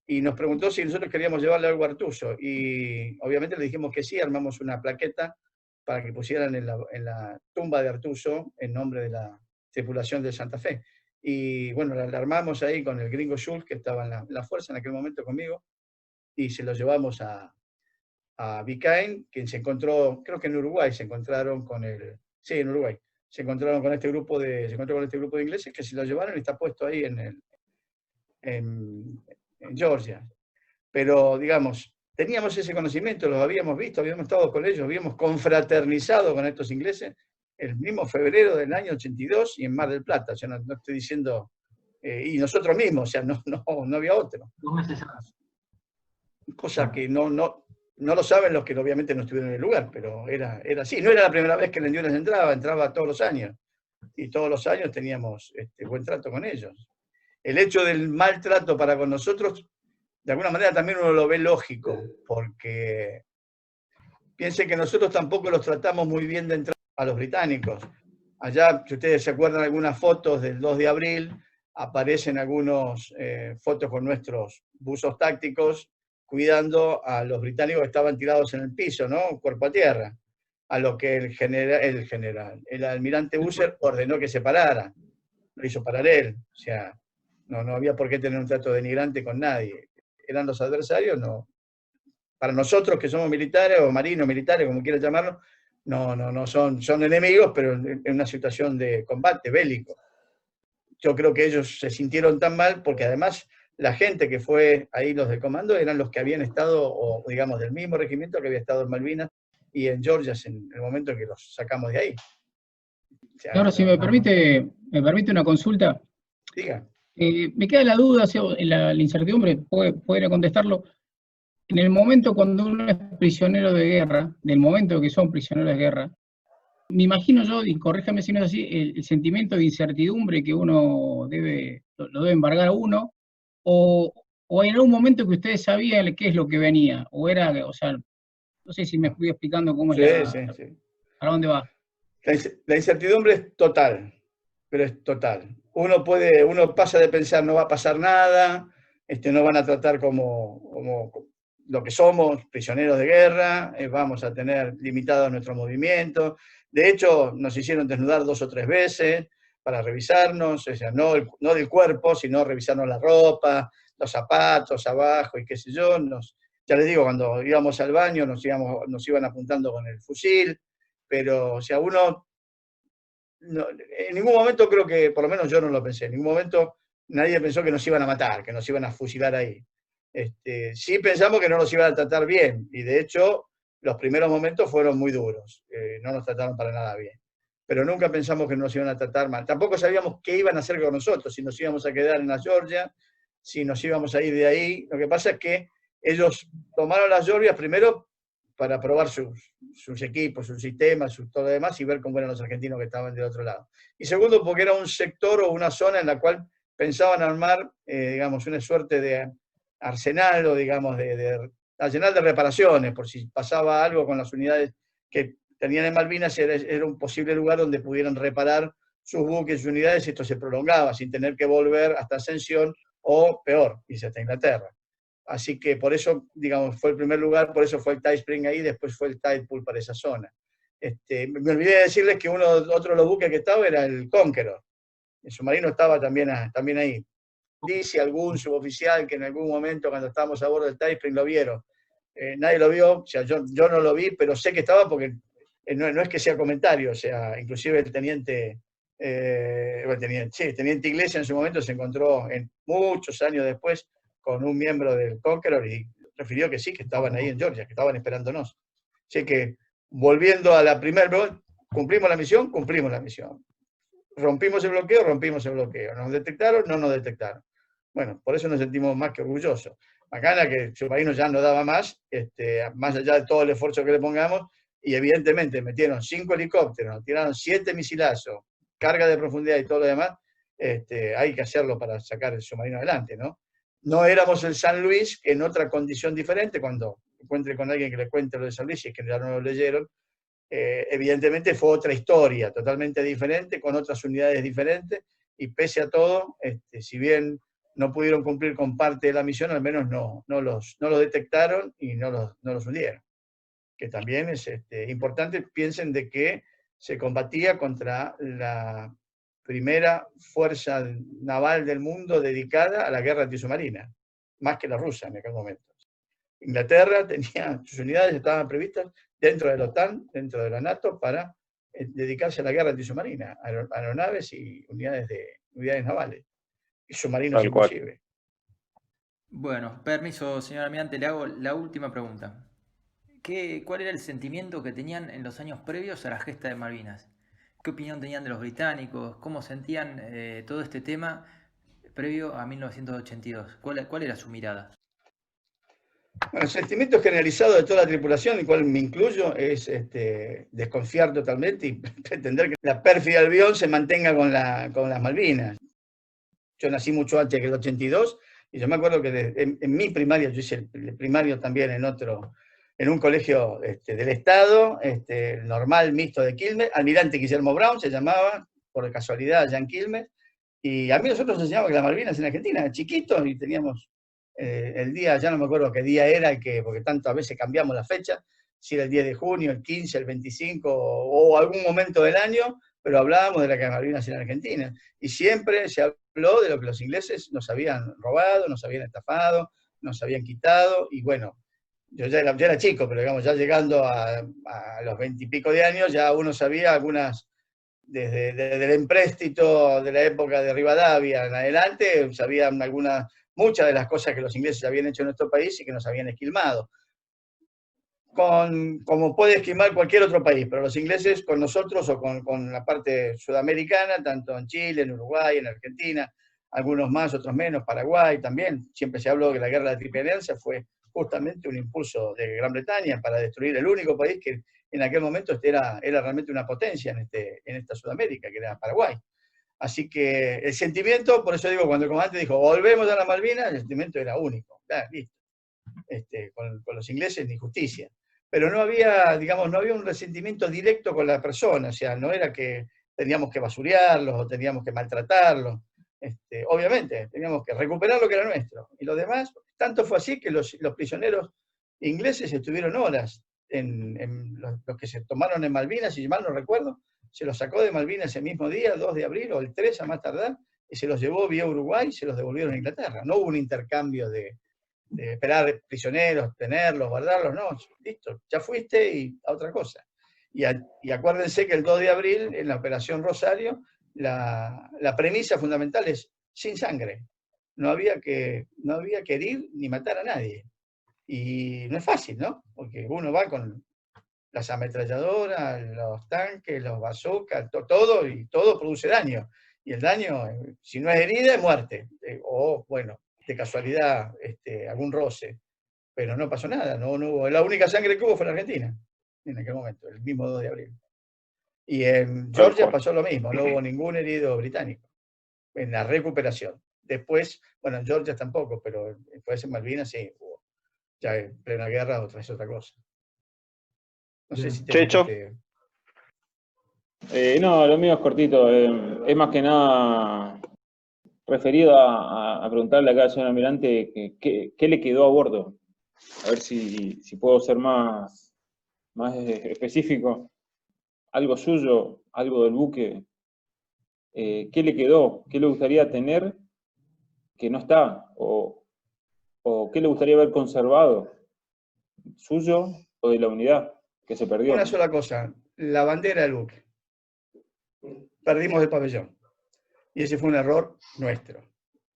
Y nos preguntó si nosotros queríamos llevarle algo a Artuso. Y obviamente le dijimos que sí, armamos una plaqueta para que pusieran en la tumba de Artuso el nombre de la tripulación de Santa Fe. Y bueno, la armamos ahí con el gringo Schultz, que estaba en la fuerza en aquel momento conmigo, y se lo llevamos a Bicain, quien se encontró, creo que en Uruguay, en Uruguay, se encontró con este grupo de ingleses que se lo llevaron y está puesto ahí en Georgia. Pero, digamos, teníamos ese conocimiento, los habíamos visto, habíamos estado con ellos, habíamos confraternizado con estos ingleses el mismo febrero del año 82 y en Mar del Plata. Yo no estoy diciendo... y nosotros mismos, o sea, no había otro. 2 meses antes. cosa que no lo saben los que obviamente no estuvieron en el lugar, pero era así. No era la primera vez que el Endurance entraba todos los años. Y todos los años teníamos buen trato con ellos. El hecho del maltrato para con nosotros, de alguna manera también uno lo ve lógico, porque piense que nosotros tampoco los tratamos muy bien de entrada a los británicos. Allá, si ustedes se acuerdan, algunas fotos del 2 de abril, aparecen algunas fotos con nuestros buzos tácticos cuidando a los británicos que estaban tirados en el piso, ¿no? Cuerpo a tierra. A lo que el almirante Busser ordenó que se parara. Lo hizo parar él. O sea, no había por qué tener un trato denigrante con nadie. Eran los adversarios, no. Para nosotros que somos militares, o marinos, militares, como quieras llamarlo, no son enemigos, pero en una situación de combate bélico. Yo creo que ellos se sintieron tan mal porque además la gente que fue ahí, los del comando, eran los que habían estado, o digamos, del mismo regimiento que había estado en Malvinas y en Georgia en el momento en que los sacamos de ahí. O sea, ahora, si me permite una consulta. Diga. Me queda la duda, la incertidumbre, puede contestarlo. En el momento cuando uno es prisionero de guerra, del momento que son prisioneros de guerra, me imagino yo, y corríjame si no es así, el sentimiento de incertidumbre que uno lo debe embargar a uno, o en algún momento que ustedes sabían qué es lo que venía, o sea, no sé si me estoy explicando cómo es sí. ¿Para dónde va? La incertidumbre es total, pero es total. Uno pasa de pensar no va a pasar nada, no van a tratar como lo que somos, prisioneros de guerra, vamos a tener limitados nuestros movimientos. De hecho, nos hicieron desnudar 2 o 3 veces para revisarnos, o sea, no del cuerpo, sino revisarnos la ropa, los zapatos abajo y qué sé yo. Ya les digo, cuando íbamos al baño nos iban apuntando con el fusil, pero, o sea, en ningún momento creo que, por lo menos yo no lo pensé, en ningún momento nadie pensó que nos iban a matar, que nos iban a fusilar ahí. Sí pensamos que no nos iban a tratar bien, y de hecho los primeros momentos fueron muy duros, no nos trataron para nada bien, pero nunca pensamos que nos iban a tratar mal. Tampoco sabíamos qué iban a hacer con nosotros, si nos íbamos a quedar en la Georgia, si nos íbamos a ir de ahí. Lo que pasa es que ellos tomaron las Georgias primero para probar sus equipos, sus sistemas, todo lo demás, y ver cómo eran los argentinos que estaban del otro lado. Y segundo, porque era un sector o una zona en la cual pensaban armar, digamos, una suerte de arsenal, o digamos, de arsenal de reparaciones, por si pasaba algo con las unidades que tenían en Malvinas, era un posible lugar donde pudieran reparar sus buques, sus unidades, y esto se prolongaba sin tener que volver hasta Ascensión, o peor, irse hasta Inglaterra. Así que por eso, digamos, fue el primer lugar, por eso fue el Tide Spring ahí, después fue el Tide Pool para esa zona. Me olvidé de decirles que otro de los buques que estaba era el Conqueror. El submarino estaba también ahí. Dice algún suboficial que en algún momento, cuando estábamos a bordo del Tide Spring, lo vieron. Nadie lo vio, o sea, yo no lo vi, pero sé que estaba porque no es que sea comentario, o sea, inclusive el teniente Iglesias en su momento se encontró muchos años después con un miembro del Conqueror y refirió que sí, que estaban ahí en Georgia, que estaban esperándonos. Así que, volviendo a la primera, ¿cumplimos la misión? Cumplimos la misión. ¿Rompimos el bloqueo? Rompimos el bloqueo. ¿Nos detectaron? No nos detectaron. Bueno, por eso nos sentimos más que orgullosos. Bacana que el submarino ya no daba más, más allá de todo el esfuerzo que le pongamos, y evidentemente metieron 5 helicópteros, tiraron 7 misilazos, carga de profundidad y todo lo demás. Hay que hacerlo para sacar el submarino adelante, ¿no? No éramos el San Luis, en otra condición diferente. Cuando encuentre con alguien que le cuente lo de San Luis, y es que ya no lo leyeron, evidentemente fue otra historia, totalmente diferente, con otras unidades diferentes, y pese a todo, si bien no pudieron cumplir con parte de la misión, al menos no los detectaron y no los hundieron. Que también es importante. Piensen de que se combatía contra la primera fuerza naval del mundo dedicada a la guerra antisubmarina, más que la rusa en aquel momento. Inglaterra tenía, sus unidades estaban previstas dentro de la OTAN, dentro de la NATO, para dedicarse a la guerra antisubmarina, aeronaves y unidades navales, y submarinos inclusive. Bueno, permiso, señor almirante, le hago la última pregunta. ¿Cuál era el sentimiento que tenían en los años previos a la gesta de Malvinas? ¿Qué opinión tenían de los británicos? ¿Cómo sentían todo este tema previo a 1982? ¿Cuál era su mirada? Bueno, el sentimiento generalizado de toda la tripulación, en el cual me incluyo, es desconfiar totalmente y pretender que la pérfida avión se mantenga con las Malvinas. Yo nací mucho antes que el 82, y yo me acuerdo que en mi primaria, yo hice el primario también en un colegio del Estado, normal, mixto de Quilmes, Almirante Guillermo Brown se llamaba, por casualidad, allá en Quilmes, y a mí nosotros nos enseñaban que las Malvinas en Argentina, chiquitos, y teníamos el día, ya no me acuerdo qué día era, porque tantas veces cambiamos la fecha, si era el 10 de junio, el 15, el 25, o algún momento del año, pero hablábamos de las Malvinas en Argentina. Y siempre se habló de lo que los ingleses nos habían robado, nos habían estafado, nos habían quitado, y bueno, yo ya era chico, pero digamos, ya llegando a los 20 y pico de años, ya uno sabía algunas, desde el empréstito de la época de Rivadavia en adelante, sabían muchas de las cosas que los ingleses habían hecho en nuestro país y que nos habían esquilmado. Como puede esquilmar cualquier otro país, pero los ingleses con nosotros o con la parte sudamericana, tanto en Chile, en Uruguay, en Argentina, algunos más, otros menos, Paraguay también. Siempre se habló que la guerra de la Triple Alianza fue justamente un impulso de Gran Bretaña para destruir el único país que en aquel momento era realmente una potencia en esta Sudamérica, que era Paraguay. Así que el sentimiento, por eso digo, cuando el comandante dijo, volvemos a las Malvinas, el sentimiento era único. Listo. Con los ingleses ni justicia. Pero no había, digamos, no había un resentimiento directo con la persona, o sea, no era que teníamos que basurearlos o teníamos que maltratarlos. Obviamente, teníamos que recuperar lo que era nuestro. Y lo demás, tanto fue así que los prisioneros ingleses estuvieron horas los que se tomaron en Malvinas, si mal no recuerdo, se los sacó de Malvinas ese mismo día, 2 de abril o el 3 a más tardar, y se los llevó vía Uruguay y se los devolvieron a Inglaterra. No hubo un intercambio de esperar prisioneros, tenerlos, guardarlos, no, listo, ya fuiste y a otra cosa. Y acuérdense que el 2 de abril, en la Operación Rosario, la premisa fundamental es sin sangre. No había que herir ni matar a nadie. Y no es fácil, ¿no? Porque uno va con las ametralladoras, los tanques, los bazookas, todo, y todo produce daño. Y el daño, si no es herida, es muerte. O, bueno, de casualidad, algún roce. Pero no pasó nada, no hubo. La única sangre que hubo fue en Argentina, en aquel momento, el mismo 2 de abril. Y en Georgia pasó lo mismo, no hubo ningún herido británico en la recuperación. Después, bueno, en Georgia tampoco, pero después en Malvinas sí hubo. Ya en plena guerra es otra cosa. No sé si Checho. No, lo mío es cortito. Es más que nada referido a preguntarle acá al señor almirante qué le quedó a bordo. A ver si puedo ser más específico. Algo suyo, algo del buque. ¿Qué le quedó? ¿Qué le gustaría tener que no está? ¿O qué le gustaría haber conservado? ¿Suyo o de la unidad que se perdió? Una sola cosa, la bandera del buque. Perdimos el pabellón. Y ese fue un error nuestro,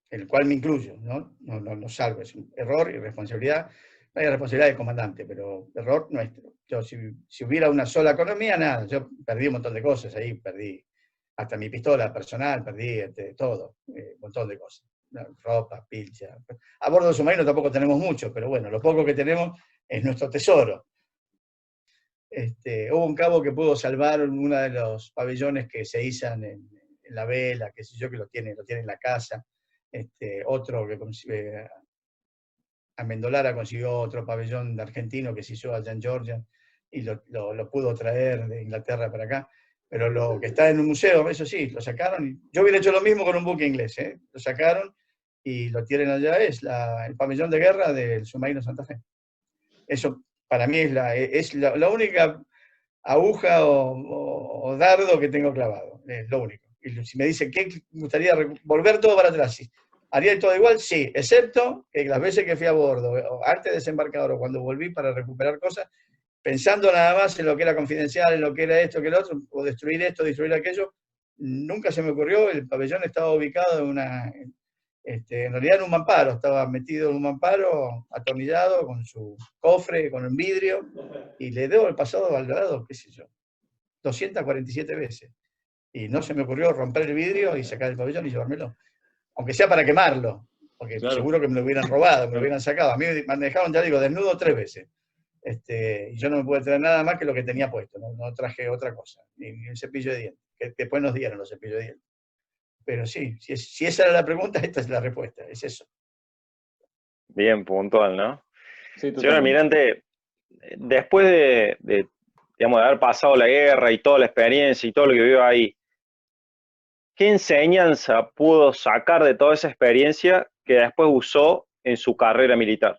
el cual me incluyo, no salvo, es un error y responsabilidad. No hay responsabilidad del comandante, pero error nuestro. Yo, si hubiera una sola economía, nada, yo perdí un montón de cosas ahí, perdí hasta mi pistola personal, perdí todo, un montón de cosas. Ropa, pilcha. A bordo del submarino tampoco tenemos mucho, pero bueno, lo poco que tenemos es nuestro tesoro. Hubo un cabo que pudo salvar uno de los pabellones que se izan en la vela, qué sé yo, que lo tiene en la casa. Otro que Amendolara consiguió otro pabellón argentino que se hizo allá en Georgia y lo pudo traer de Inglaterra para acá. Pero lo que está en un museo, eso sí, lo sacaron. Yo hubiera hecho lo mismo con un buque inglés, lo sacaron y lo tienen allá, es el pabellón de guerra del submarino Santa Fe. Eso para mí es la única aguja o dardo que tengo clavado, es lo único. Y si me dicen que me gustaría volver todo para atrás, ¿sí? ¿Haría todo igual? Sí, excepto que las veces que fui a bordo, antes de desembarcar o cuando volví para recuperar cosas, pensando nada más en lo que era confidencial, en lo que era esto, que el otro, o destruir esto, destruir aquello, nunca se me ocurrió. El pabellón estaba ubicado en realidad en un mamparo, estaba metido en un mamparo, atornillado, con su cofre, con un vidrio, y le debo el pasado al grado, qué sé yo, 247 veces. Y no se me ocurrió romper el vidrio y sacar el pabellón y llevármelo. Aunque sea para quemarlo, porque Claro. seguro que me lo hubieran robado, me lo hubieran sacado. A mí me dejaron, ya digo, desnudo 3 veces. Y yo no me pude traer nada más que lo que tenía puesto, no traje otra cosa, ni un cepillo de dientes, que después nos dieron los cepillos de dientes. Pero sí, si esa era la pregunta, esta es la respuesta, es eso. Bien puntual, ¿no? Sí, Señor totalmente. almirante, después digamos, de haber pasado la guerra y toda la experiencia y todo lo que vivió ahí, ¿qué enseñanza pudo sacar de toda esa experiencia que después usó en su carrera militar?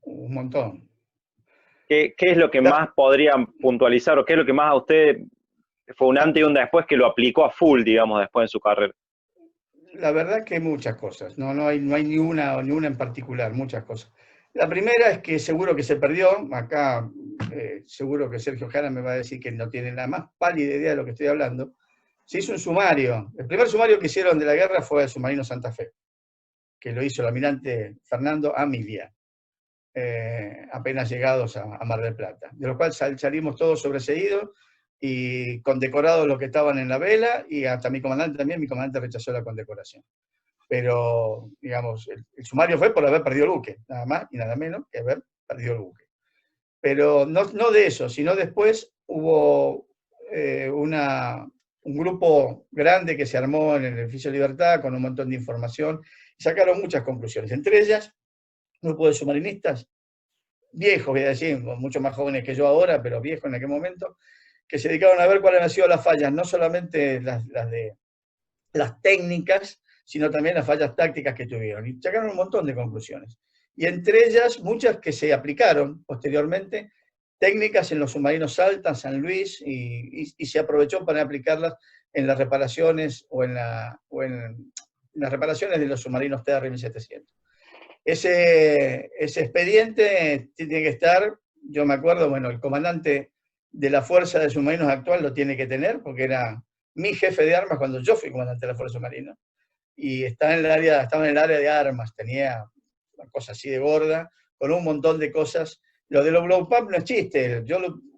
Un montón. ¿Qué es lo que más podrían puntualizar o qué es lo que más a usted fue un antes y un después que lo aplicó a full, digamos, después en su carrera? La verdad que hay cosas, no hay ni una en particular, muchas cosas. La primera es que seguro que se perdió, acá seguro que Sergio Jara me va a decir que no tiene la más pálida idea de lo que estoy hablando. Se hizo un sumario, el primer sumario que hicieron de la guerra fue el submarino Santa Fe, que lo hizo el almirante Fernando Amilia, apenas llegados a Mar del Plata, de lo cual salimos todos sobreseídos y condecorados los que estaban en la vela, y hasta mi comandante también, mi comandante rechazó la condecoración. Pero, digamos, el sumario fue por haber perdido el buque, nada más y nada menos que haber perdido el buque. Pero no de eso, sino después hubo un grupo grande que se armó en el edificio Libertad con un montón de información y sacaron muchas conclusiones, entre ellas un grupo de submarinistas viejos, voy a decir, mucho más jóvenes que yo ahora, pero viejos en aquel momento, que se dedicaron a ver cuáles han sido las fallas, no solamente las técnicas, sino también las fallas tácticas que tuvieron. Y sacaron un montón de conclusiones. Y entre ellas, muchas que se aplicaron posteriormente, técnicas en los submarinos Salta, San Luis, y se aprovechó para aplicarlas en las reparaciones o en las reparaciones de los submarinos TR-1700. Ese expediente tiene que estar, yo me acuerdo, bueno, el comandante de la Fuerza de Submarinos actual lo tiene que tener, porque era mi jefe de armas cuando yo fui comandante de la Fuerza Submarina, y estaba en el área de armas, tenía una cosa así de gorda, con un montón de cosas. Lo de los blow pipe no es chiste,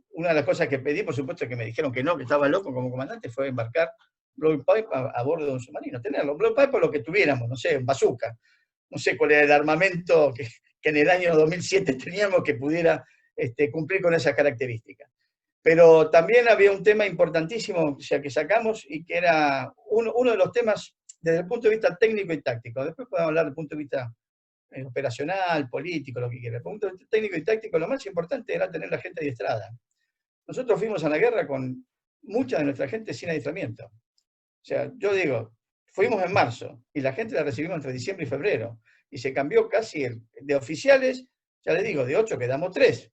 una de las cosas que pedí, por supuesto que me dijeron que no, que estaba loco como comandante, fue embarcar blow pipe a bordo de un submarino, tenerlo. Blow pipe o lo que tuviéramos, no sé, un bazooka. No sé cuál era el armamento que en el año 2007 teníamos que pudiera cumplir con esas características. Pero también había un tema importantísimo, o sea, que sacamos, y que era uno de los temas desde el punto de vista técnico y táctico. Después podemos hablar desde el punto de vista operacional, político, lo que quiera. Desde el punto de vista técnico y táctico, lo más importante era tener la gente adiestrada. Nosotros fuimos a la guerra con mucha de nuestra gente sin adiestramiento. O sea, yo digo, fuimos en marzo y la gente la recibimos entre diciembre y febrero. Y se cambió casi de oficiales, ya les digo, de 8 quedamos 3.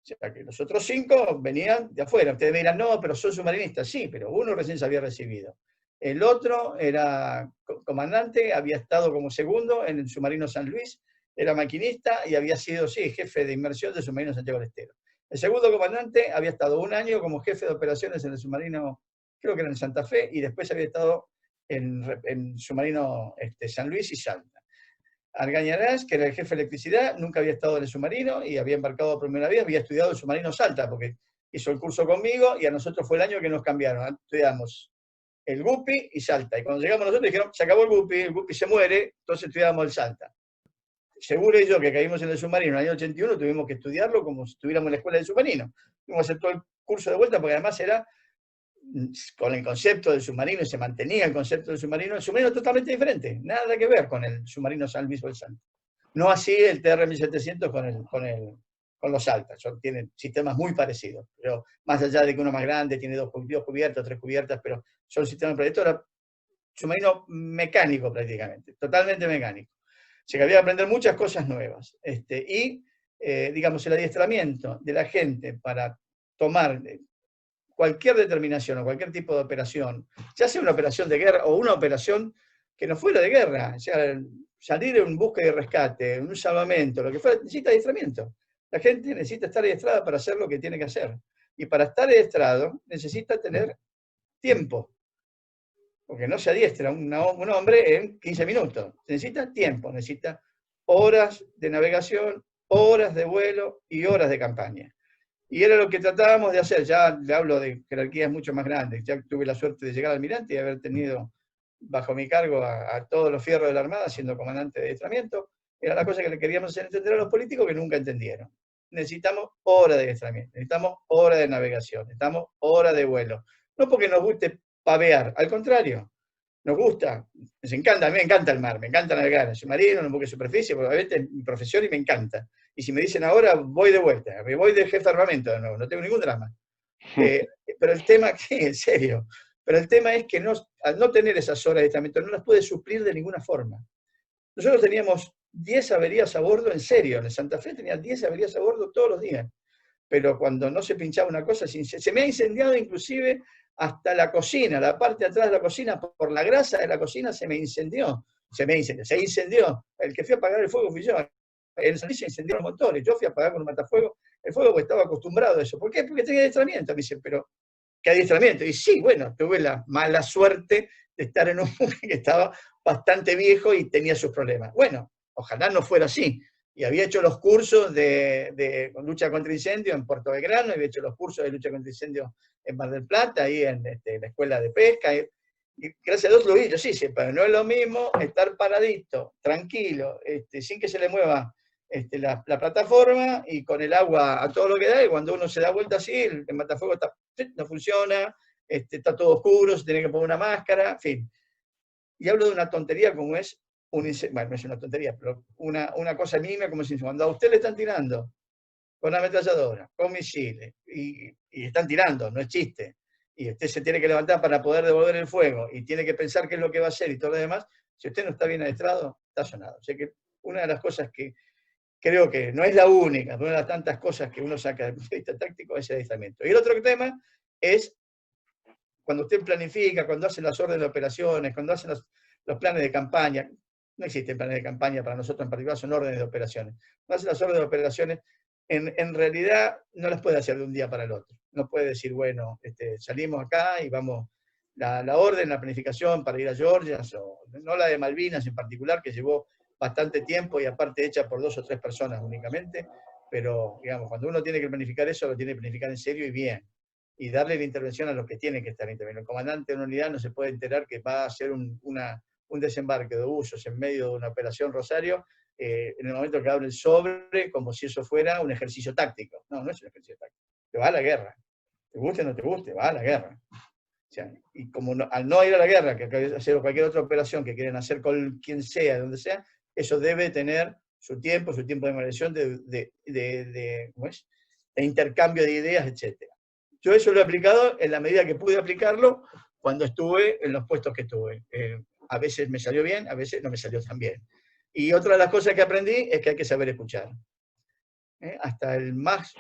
O sea, que los otros 5 venían de afuera. Ustedes me dirán, no, pero son submarinistas. Sí, pero uno recién se había recibido. El otro era comandante, había estado como segundo en el submarino San Luis, era maquinista y había sido, sí, jefe de inmersión del submarino Santiago del Estero. El segundo comandante había estado 1 año como jefe de operaciones en el submarino, creo que era en Santa Fe, y después había estado en submarino San Luis y Salta. Argañarás, que era el jefe de electricidad, nunca había estado en el submarino y había embarcado por primera vez, había estudiado el submarino Salta, porque hizo el curso conmigo y a nosotros fue el año que nos cambiaron. Estudiamos el Guppy y Salta. Y cuando llegamos nosotros dijeron, se acabó el Guppy se muere, entonces estudiamos el Salta. Seguro y yo que caímos en el submarino en el año 81 tuvimos que estudiarlo como si estuviéramos en la escuela del submarino. Tuvimos que hacer todo el curso de vuelta porque además era con el concepto del submarino y se mantenía el concepto del submarino. El submarino es totalmente diferente, nada que ver con el submarino San Luis o el Salta. No así el TR-1700 con los Saltas, tienen sistemas muy parecidos, pero más allá de que uno más grande tiene 2 cubiertas, 3 cubiertas, pero son sistemas proyectores, submarino mecánico prácticamente, totalmente mecánico. O sea que había que aprender muchas cosas nuevas. Digamos, el adiestramiento de la gente para tomar cualquier determinación o cualquier tipo de operación, ya sea una operación de guerra o una operación que no fuera de guerra, o sea, salir en búsqueda y rescate, en un salvamento, lo que fuera, necesita adiestramiento. La gente necesita estar adiestrada para hacer lo que tiene que hacer. Y para estar adiestrado necesita tener tiempo. Porque no se adiestra un hombre en 15 minutos. Necesita tiempo, necesita horas de navegación, horas de vuelo y horas de campaña. Y era lo que tratábamos de hacer. Ya le hablo de jerarquías mucho más grandes. Ya tuve la suerte de llegar al almirante y haber tenido bajo mi cargo a todos los fierros de la Armada, siendo comandante de adiestramiento, era la cosa que le queríamos hacer entender a los políticos que nunca entendieron. Necesitamos horas de adiestramiento, necesitamos horas de navegación, necesitamos horas de vuelo. No porque nos guste pavear, al contrario, nos gusta, nos encanta, a mí me encanta el mar, me encanta navegar, soy marino, no buque de superficie, porque a veces es mi profesión y me encanta. Y si me dicen ahora, voy de vuelta, me voy de jefe de armamento de nuevo, no tengo ningún drama. Pero el tema, en serio, pero el tema es que al no tener esas horas de adiestramiento, no las puede suplir de ninguna forma. Nosotros teníamos 10 averías a bordo, en serio, en el Santa Fe tenía 10 averías a bordo todos los días. Pero cuando no se pinchaba una cosa, se me ha incendiado inclusive hasta la cocina, la parte de atrás de la cocina, por la grasa de la cocina se incendió. El que fui a apagar el fuego fui yo. En el servicio se incendiaron los motores, yo fui a apagar con un matafuego el fuego porque estaba acostumbrado a eso. ¿Por qué? Porque tenía adiestramiento. Me dicen, pero ¿qué adiestramiento? Y sí, bueno, tuve la mala suerte de estar en un buque que estaba bastante viejo y tenía sus problemas. Bueno, ojalá no fuera así. Y había hecho los cursos de lucha contra incendio en Puerto Belgrano, había hecho los cursos de lucha contra incendio en Mar del Plata, ahí en la escuela de pesca. Y gracias a Dios lo vi, yo sí sé, pero no es lo mismo estar paradito, tranquilo, sin que se le mueva la plataforma y con el agua a todo lo que da, y cuando uno se da vuelta así, el matafuego no funciona, está todo oscuro, se tiene que poner una máscara, en fin. Y hablo de una tontería como es bueno, no es una tontería, pero una cosa mínima, como si cuando a usted le están tirando con una ametralladora, con misiles, y están tirando, no es chiste, y usted se tiene que levantar para poder devolver el fuego, y tiene que pensar qué es lo que va a hacer y todo lo demás, si usted no está bien adiestrado, está sonado. O sea que una de las cosas que creo que no es la única, pero una de las tantas cosas que uno saca desde el punto de vista táctico es el adiestramiento. Y el otro tema es cuando usted planifica, cuando hace las órdenes de operaciones, cuando hace los planes de campaña. No existen planes de campaña para nosotros en particular, son órdenes de operaciones. Cuando hace las órdenes de operaciones, en realidad no las puede hacer de un día para el otro. No puede decir, bueno, salimos acá y vamos, la orden, la planificación para ir a Georgia, o no la de Malvinas en particular, que llevó bastante tiempo y aparte hecha por 2 o 3 personas únicamente, pero digamos, cuando uno tiene que planificar eso, lo tiene que planificar en serio y bien, y darle la intervención a los que tienen que estar interviniendo. El comandante de una unidad no se puede enterar que va a hacer un desembarque de usos en medio de una operación Rosario, en el momento que abre el sobre, como si eso fuera un ejercicio táctico. No, no es un ejercicio táctico. Te va a la guerra. Te guste o no te guste, va a la guerra. O sea, y como al no ir a la guerra, que hacer cualquier otra operación que quieren hacer con quien sea, donde sea, eso debe tener su tiempo de mediación, de intercambio de ideas, etc. Yo eso lo he aplicado en la medida que pude aplicarlo cuando estuve en los puestos que estuve. A veces me salió bien, a veces no me salió tan bien. Y otra de las cosas que aprendí es que hay que saber escuchar. Hasta el más,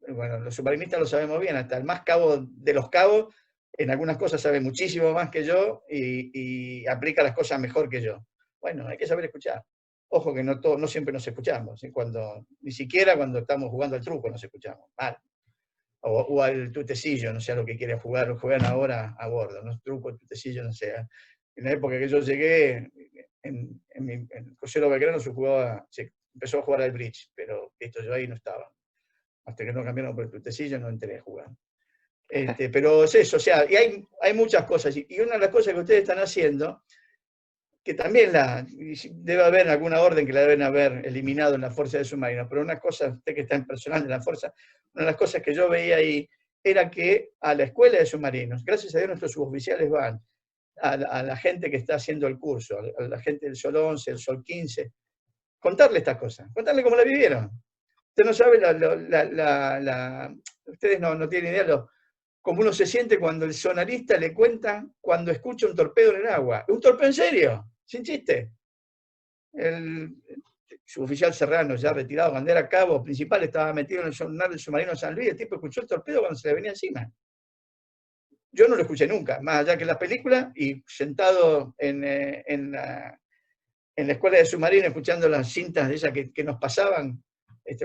bueno, los submarinistas lo sabemos bien, hasta el más cabo de los cabos, en algunas cosas sabe muchísimo más que yo y aplica las cosas mejor que yo. Bueno, hay que saber escuchar. Ojo que no siempre nos escuchamos, ni siquiera cuando estamos jugando al truco nos escuchamos. Mal. O al tutecillo, no sé a lo que quieren jugar, lo juegan ahora a bordo, no truco, tutecillo, no sé. En la época que yo llegué, en el crucero Belgrano se empezó a jugar al bridge, pero yo ahí no estaba. Hasta que no cambiaron por el tutecillo no entré a jugar. Pero es eso, o sea, y hay muchas cosas. Y una de las cosas que ustedes están haciendo, que también debe haber alguna orden que la deben haber eliminado en la Fuerza de Submarinos, pero una cosa, usted que está en personal de la Fuerza, una de las cosas que yo veía ahí era que a la escuela de submarinos, gracias a Dios nuestros suboficiales van, a la gente que está haciendo el curso, a la gente del Sol 11, el Sol 15, contarle estas cosas, contarle cómo la vivieron. Usted no sabe, ustedes no tienen idea cómo uno se siente cuando el sonarista le cuenta cuando escucha un torpedo en el agua. ¿Un torpedo en serio? Sin chiste. El suboficial Serrano, ya retirado, cuando era cabo principal, estaba metido en el sonar del submarino San Luis, el tipo escuchó el torpedo cuando se le venía encima. Yo no lo escuché nunca, más allá que en las películas, y sentado en la escuela de submarino, escuchando las cintas de esas que nos pasaban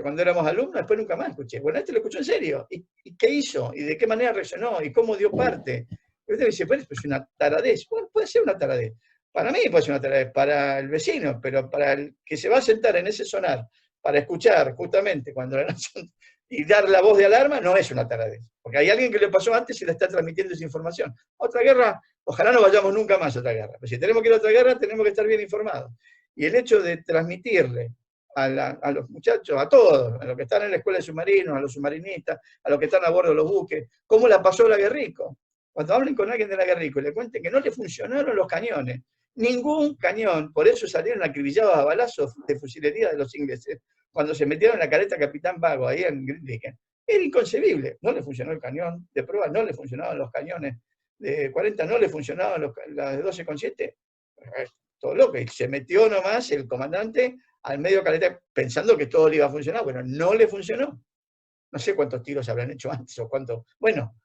cuando éramos alumnos, después nunca más escuché. Bueno, lo escuchó en serio. ¿Y qué hizo? ¿Y de qué manera reaccionó? ¿Y cómo dio parte? Y usted me dice, pues es una taradez. Bueno, puede ser una taradez. Para mí puede ser una taradez, para el vecino, pero para el que se va a sentar en ese sonar para escuchar justamente cuando la nación y dar la voz de alarma, no es una taradez. Porque hay alguien que le pasó antes y le está transmitiendo esa información. Otra guerra Ojalá no vayamos nunca más a otra guerra. Pero si tenemos que ir a otra guerra, tenemos que estar bien informados. Y el hecho de transmitirle a los muchachos, a todos, a los que están en la escuela de submarinos, a los submarinistas, a los que están a bordo de los buques, cómo la pasó la Guerrico. Cuando hablen con alguien de la Guerrico y le cuenten que no le funcionaron los cañones, ningún cañón, por eso salieron acribillados a balazos de fusilería de los ingleses, cuando se metieron en la caleta Capitán Vago, ahí en Grytviken. Era inconcebible, no le funcionó el cañón de prueba, no le funcionaban los cañones de 40, no le funcionaban las de 12,7, todo loco, y se metió nomás el comandante al medio caleta pensando que todo le iba a funcionar. Bueno, no le funcionó. No sé cuántos tiros habrán hecho antes o cuánto. Bueno,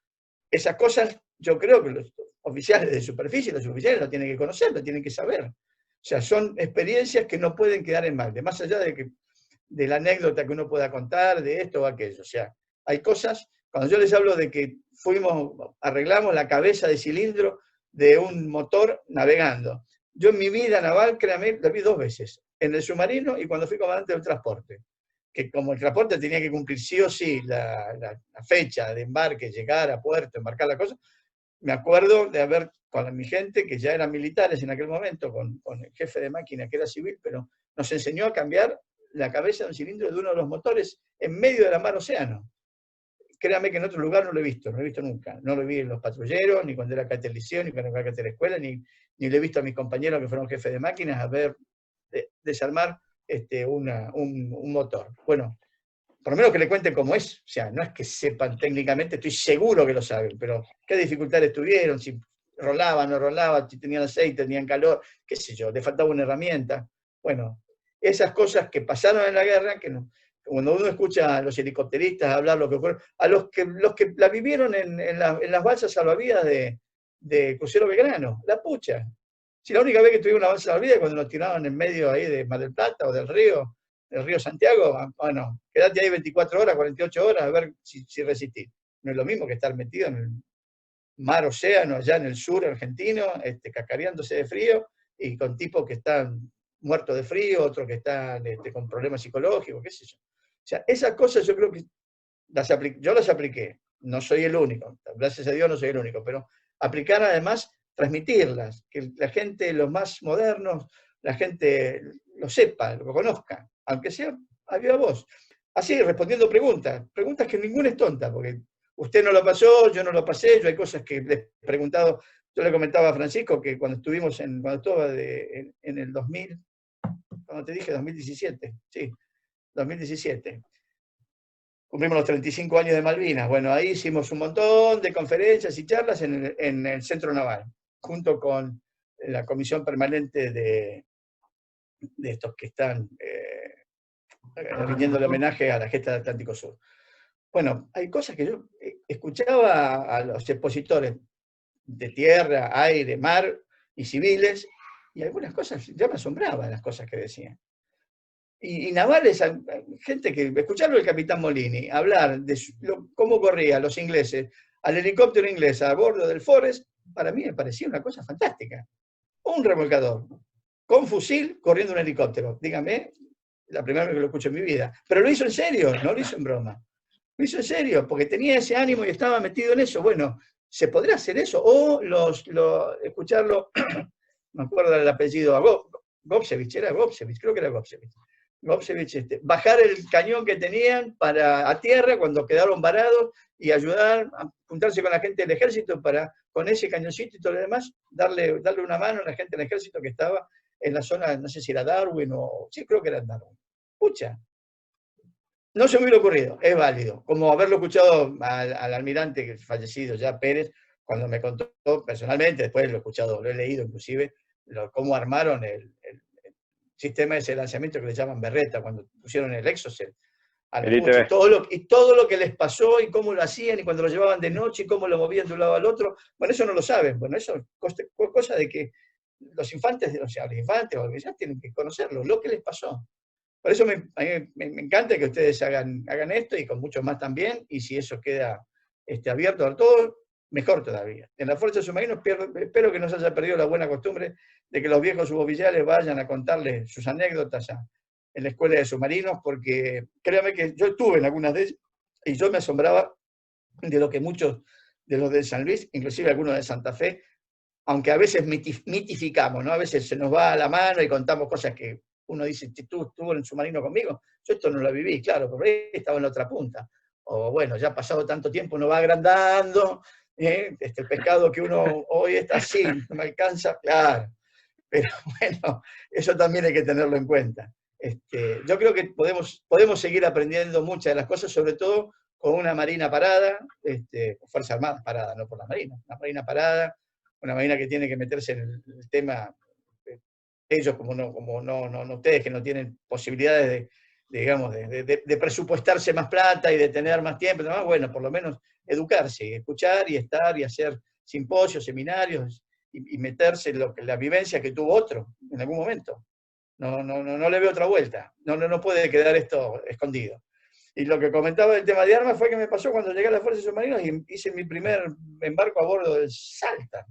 esas cosas yo creo que los oficiales de superficie, los oficiales lo tienen que conocer, lo tienen que saber. O sea, son experiencias que no pueden quedar en balde, más allá de la anécdota que uno pueda contar, de esto o aquello. O sea, hay cosas, cuando yo les hablo de que arreglamos la cabeza de cilindro de un motor navegando. Yo en mi vida naval, créanme, la vi 2 veces, en el submarino y cuando fui comandante del transporte. Que como el transporte tenía que cumplir sí o sí la fecha de embarque, llegar a puerto, embarcar la cosa, me acuerdo de haber, con mi gente, que ya eran militares en aquel momento, con el jefe de máquina, que era civil, pero nos enseñó a cambiar la cabeza de un cilindro de uno de los motores en medio de la mar océano. Créame que en otro lugar no lo he visto nunca. No lo vi en los patrulleros, ni cuando era acá en liceo, ni cuando era acá en la escuela, ni lo he visto a mis compañeros que fueron jefes de máquinas a ver desarmar un motor. Bueno, por lo menos que le cuenten cómo es. O sea, no es que sepan técnicamente, estoy seguro que lo saben, pero qué dificultades tuvieron, si rolaba, no rolaba, si tenían aceite, tenían calor, qué sé yo, le faltaba una herramienta. Bueno, esas cosas que pasaron en la guerra, que no, cuando uno escucha a los helicópteristas hablar lo que ocurrió, a los que la vivieron en las balsas salvavidas de Crucero Belgrano, la pucha. Si la única vez que tuvimos una balsa salvavidas es cuando nos tiraban en medio ahí de Mar del Plata o del río Santiago, bueno, quédate ahí 24 horas, 48 horas a ver si resistís. No es lo mismo que estar metido en el mar océano, allá en el sur argentino, cacareándose de frío, y con tipos que están muertos de frío, otros que están con problemas psicológicos, qué sé yo. O sea, esas cosas yo creo que yo las apliqué, no soy el único, gracias a Dios no soy el único, pero aplicar además, transmitirlas, que la gente, los más modernos, la gente lo sepa, lo conozca, aunque sea a viva voz. Así, respondiendo preguntas que ninguna es tonta, porque usted no lo pasó, yo no lo pasé, yo hay cosas que le he preguntado, yo le comentaba a Francisco que cuando estaba en el 2000, cuando te dije 2017, sí, 2017, cumplimos los 35 años de Malvinas. Bueno, ahí hicimos un montón de conferencias y charlas en el Centro Naval, junto con la comisión permanente de estos que están rindiéndole homenaje a la gesta del Atlántico Sur. Bueno, hay cosas que yo escuchaba a los expositores de tierra, aire, mar y civiles, y algunas cosas ya me asombraban las cosas que decían. Y navales, gente que, escucharlo el capitán Molini, hablar de cómo corrían los ingleses al helicóptero inglés a bordo del Forest, para mí me parecía una cosa fantástica. Un remolcador con fusil corriendo un helicóptero. Dígame, la primera vez que lo escucho en mi vida. Pero lo hizo en serio, no lo hizo en broma. Lo hizo en serio, porque tenía ese ánimo y estaba metido en eso. Bueno, ¿se podrá hacer eso? O escucharlo, me acuerdo del apellido, Gobsevich, era Gobsevich, creo que era Gobsevich. Bajar el cañón que tenían a tierra cuando quedaron varados y ayudar a juntarse con la gente del ejército para, con ese cañoncito y todo lo demás, darle una mano a la gente del ejército que estaba en la zona, no sé si era Darwin o... Sí, creo que era Darwin. Pucha, no se me hubiera ocurrido, es válido. Como haberlo escuchado al almirante que fallecido ya, Pérez, cuando me contó personalmente, después lo he escuchado, lo he leído inclusive, cómo armaron el sistema de ese lanzamiento que le llaman Berreta, cuando pusieron el Exocet. Y todo lo que les pasó, y cómo lo hacían, y cuando lo llevaban de noche, y cómo lo movían de un lado al otro. Bueno, eso no lo saben. Bueno, eso es cosa de que los infantes, o sea, los infantes o los que ya tienen que conocerlo, lo que les pasó. Por eso a mí me encanta que ustedes hagan esto, y con muchos más también, y si eso queda abierto a todos, mejor todavía. En la Fuerza Submarina espero que no se haya perdido la buena costumbre de que los viejos suboficiales vayan a contarles sus anécdotas en la escuela de submarinos, porque créanme que yo estuve en algunas de ellas y yo me asombraba de lo que muchos de los de San Luis, inclusive algunos de Santa Fe, aunque a veces mitificamos, ¿no? A veces se nos va a la mano y contamos cosas que uno dice, tú estuvo en el submarino conmigo, yo esto no lo viví, claro, pero ahí estaba en la otra punta. O bueno, ya ha pasado tanto tiempo, uno va agrandando, el pescado que uno hoy está así, no me alcanza, claro. Pero bueno, eso también hay que tenerlo en cuenta. Yo creo que podemos seguir aprendiendo muchas de las cosas, sobre todo con una marina parada, Fuerzas Armadas parada, no por la marina, una marina parada, una marina que tiene que meterse en el tema, ellos como no ustedes que no tienen posibilidades de presupuestarse más plata y de tener más tiempo, ¿no? Bueno, por lo menos educarse, escuchar y estar y hacer simposios, seminarios y meterse en la vivencia que tuvo otro en algún momento. No le veo otra vuelta, no puede quedar esto escondido. Y lo que comentaba del tema de armas fue que me pasó cuando llegué a las Fuerzas Submarinas y hice mi primer embarco a bordo del Salta.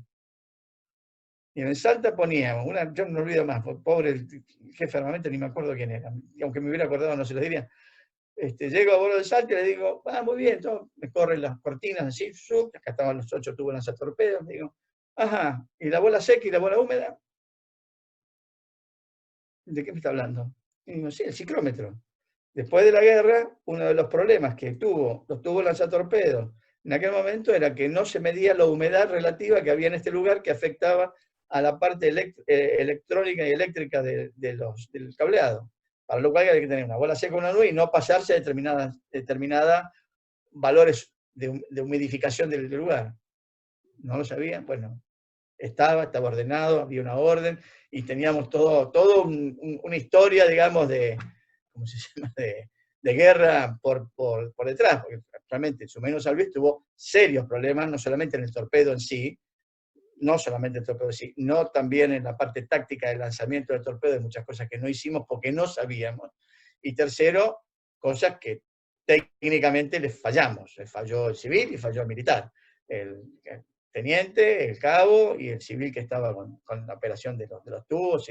Y en el Salta poníamos, yo no me olvido más, pobre el jefe de armamento, ni me acuerdo quién era, y aunque me hubiera acordado no se lo diría. Llego a bordo del Salta y le digo, muy bien, todo, me corren las cortinas así, acá estaban los 8 tubos lanzatorpedos, le digo, ajá, ¿y la bola seca y la bola húmeda? ¿De qué me está hablando? Y digo, sí, el ciclómetro. Después de la guerra, uno de los problemas que tuvo los tubos lanzatorpedos en aquel momento era que no se medía la humedad relativa que había en este lugar que afectaba a la parte electrónica y eléctrica del cableado. Para lo cual hay que tener una bola seca, una nube y no pasarse a determinadas valores de humidificación del lugar. ¿No lo sabían? Bueno, estaba ordenado, había una orden, y teníamos todo una historia, digamos, ¿cómo se llama?, de guerra por detrás, porque realmente el submarino San Luis tuvo serios problemas, no solamente en el torpedo en sí, no también en la parte táctica del lanzamiento del torpedo, hay muchas cosas que no hicimos porque no sabíamos, y tercero, cosas que técnicamente les fallamos, les falló el civil y falló el militar, el teniente, el cabo y el civil que estaba con la operación de los tubos.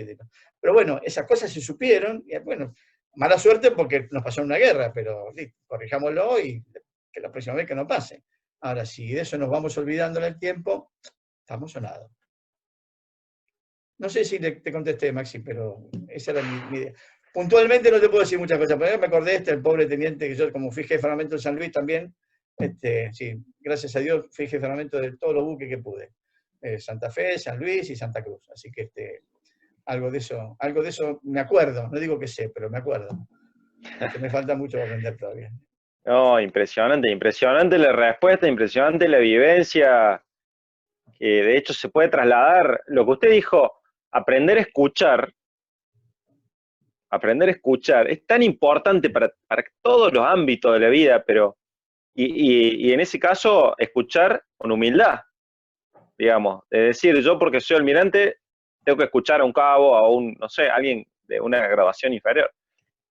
Pero bueno, esas cosas se supieron, y bueno, mala suerte porque nos pasó una guerra, pero corrijámoslo y que la próxima vez que no pase. Ahora, si de eso nos vamos olvidando en el tiempo, estamos sonados. No sé si te contesté, Maxi, pero esa era mi idea. Puntualmente no te puedo decir muchas cosas, pero me acordé el pobre teniente que yo, como fui jefe de armamento de San Luis también, sí, gracias a Dios fui jefe de armamento de todos los buques que pude. Santa Fe, San Luis y Santa Cruz. Así que algo de eso me acuerdo, no digo que sé, pero me acuerdo. Porque me falta mucho para aprender todavía. No, impresionante la respuesta, impresionante la vivencia, que de hecho se puede trasladar. Lo que usted dijo, aprender a escuchar es tan importante para todos los ámbitos de la vida, pero y en ese caso escuchar con humildad, digamos, es decir, yo porque soy almirante tengo que escuchar a un cabo, a no sé, alguien de una graduación inferior.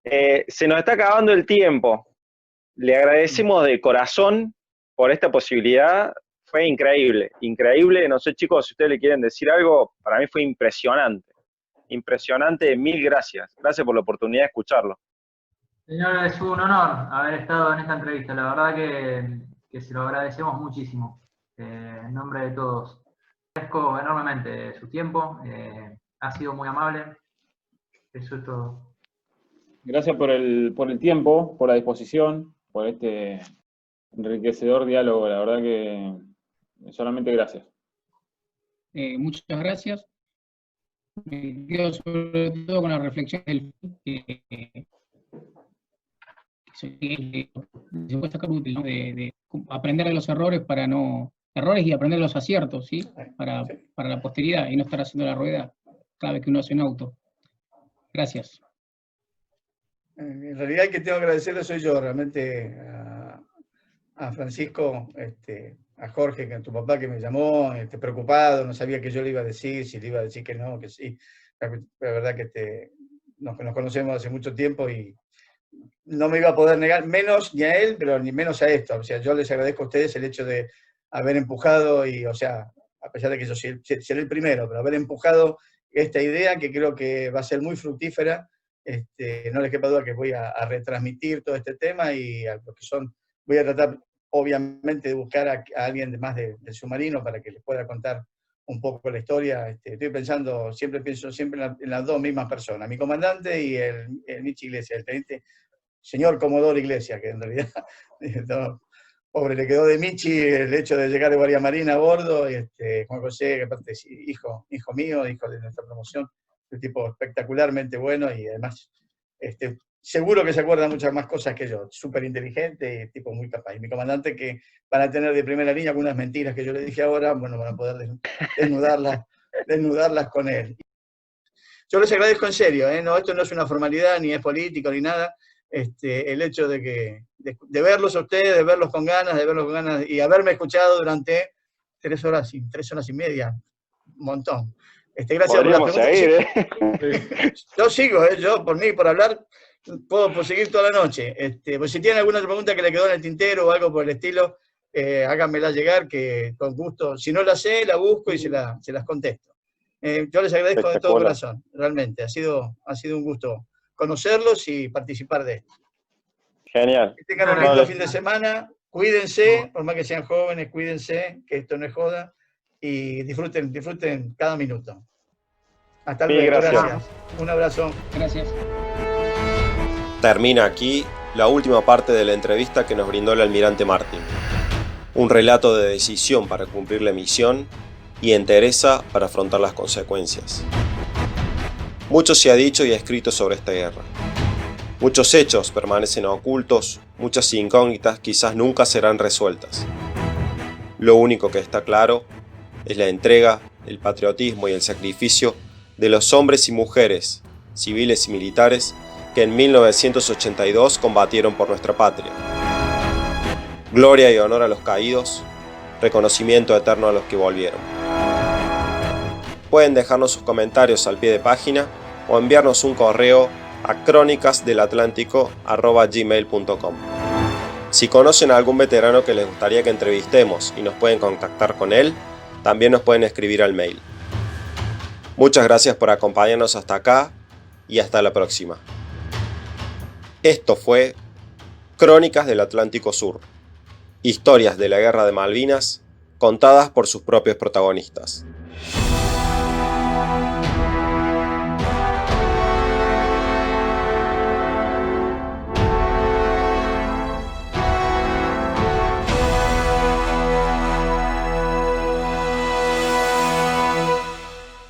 Se nos está acabando el tiempo. Le agradecemos de corazón por esta posibilidad. Fue increíble, increíble. No sé, chicos, si ustedes le quieren decir algo, para mí fue impresionante. Impresionante, mil gracias. Gracias por la oportunidad de escucharlo. Señor, es un honor haber estado en esta entrevista. La verdad que se lo agradecemos muchísimo. En nombre de todos. Agradezco enormemente su tiempo. Ha sido muy amable. Eso es todo. Gracias por el tiempo, por la disposición, por este enriquecedor diálogo. La verdad que solamente gracias. Muchas gracias. Me quedo sobre todo con la reflexión del que se puede sacar útil, ¿no? de aprender de los errores errores y aprender de los aciertos, ¿sí? Para la posteridad y no estar haciendo la rueda cada vez que uno hace un auto. Gracias. En realidad el que tengo que agradecerle soy yo, realmente a Francisco, a Jorge, a tu papá que me llamó, preocupado, no sabía que yo le iba a decir, si le iba a decir que no, que sí. La verdad que nos conocemos hace mucho tiempo y no me iba a poder negar, menos ni a él, pero ni menos a esto. O sea, yo les agradezco a ustedes el hecho de haber empujado, y, o sea, a pesar de que yo seré el primero, pero haber empujado esta idea que creo que va a ser muy fructífera. No les quepa duda que voy a retransmitir todo este tema y a lo que voy a tratar obviamente de buscar a alguien más del submarino para que les pueda contar un poco la historia. Estoy pensando, pienso siempre en las dos mismas personas, mi comandante y el Michi Iglesias, el teniente señor Comodoro Iglesias, que en realidad, no, pobre, le quedó de Michi el hecho de llegar de Guardia Marina a bordo, y Juan José, que aparte es hijo mío, hijo de nuestra promoción, un tipo espectacularmente bueno, y además seguro que se acuerda muchas más cosas que yo, súper inteligente y tipo muy capaz. Y mi comandante, que van a tener de primera línea algunas mentiras que yo le dije ahora, bueno, van a poder desnudarlas con él. Yo les agradezco en serio, no, esto no es una formalidad, ni es político, ni nada. El hecho de verlos a ustedes, de verlos con ganas, y haberme escuchado durante 3 horas y media, un montón. Gracias por la pregunta. Seguir, Yo sigo, yo por mí, por hablar, puedo seguir toda la noche. Pues si tienen alguna otra pregunta que le quedó en el tintero o algo por el estilo, háganmela llegar, que con gusto, si no la sé, la busco y se las contesto. Yo les agradezco de todo corazón, realmente, ha sido un gusto conocerlos y participar de esto. Genial. Que tengan un lindo fin de semana, cuídense, por más que sean jóvenes, cuídense, que esto no es joda, y disfruten cada minuto. Hasta luego, gracias. Un abrazo. Gracias. Termina aquí la última parte de la entrevista que nos brindó el almirante Martín. Un relato de decisión para cumplir la misión y entereza para afrontar las consecuencias. Mucho se ha dicho y escrito sobre esta guerra. Muchos hechos permanecen ocultos, muchas incógnitas quizás nunca serán resueltas. Lo único que está claro es la entrega, el patriotismo y el sacrificio de los hombres y mujeres, civiles y militares, que en 1982 combatieron por nuestra patria. Gloria y honor a los caídos, reconocimiento eterno a los que volvieron. Pueden dejarnos sus comentarios al pie de página o enviarnos un correo a cronicasdelatlántico@gmail.com. Si conocen a algún veterano que les gustaría que entrevistemos y nos pueden contactar con él, también nos pueden escribir al mail. Muchas gracias por acompañarnos hasta acá y hasta la próxima. Esto fue Crónicas del Atlántico Sur, historias de la Guerra de Malvinas contadas por sus propios protagonistas.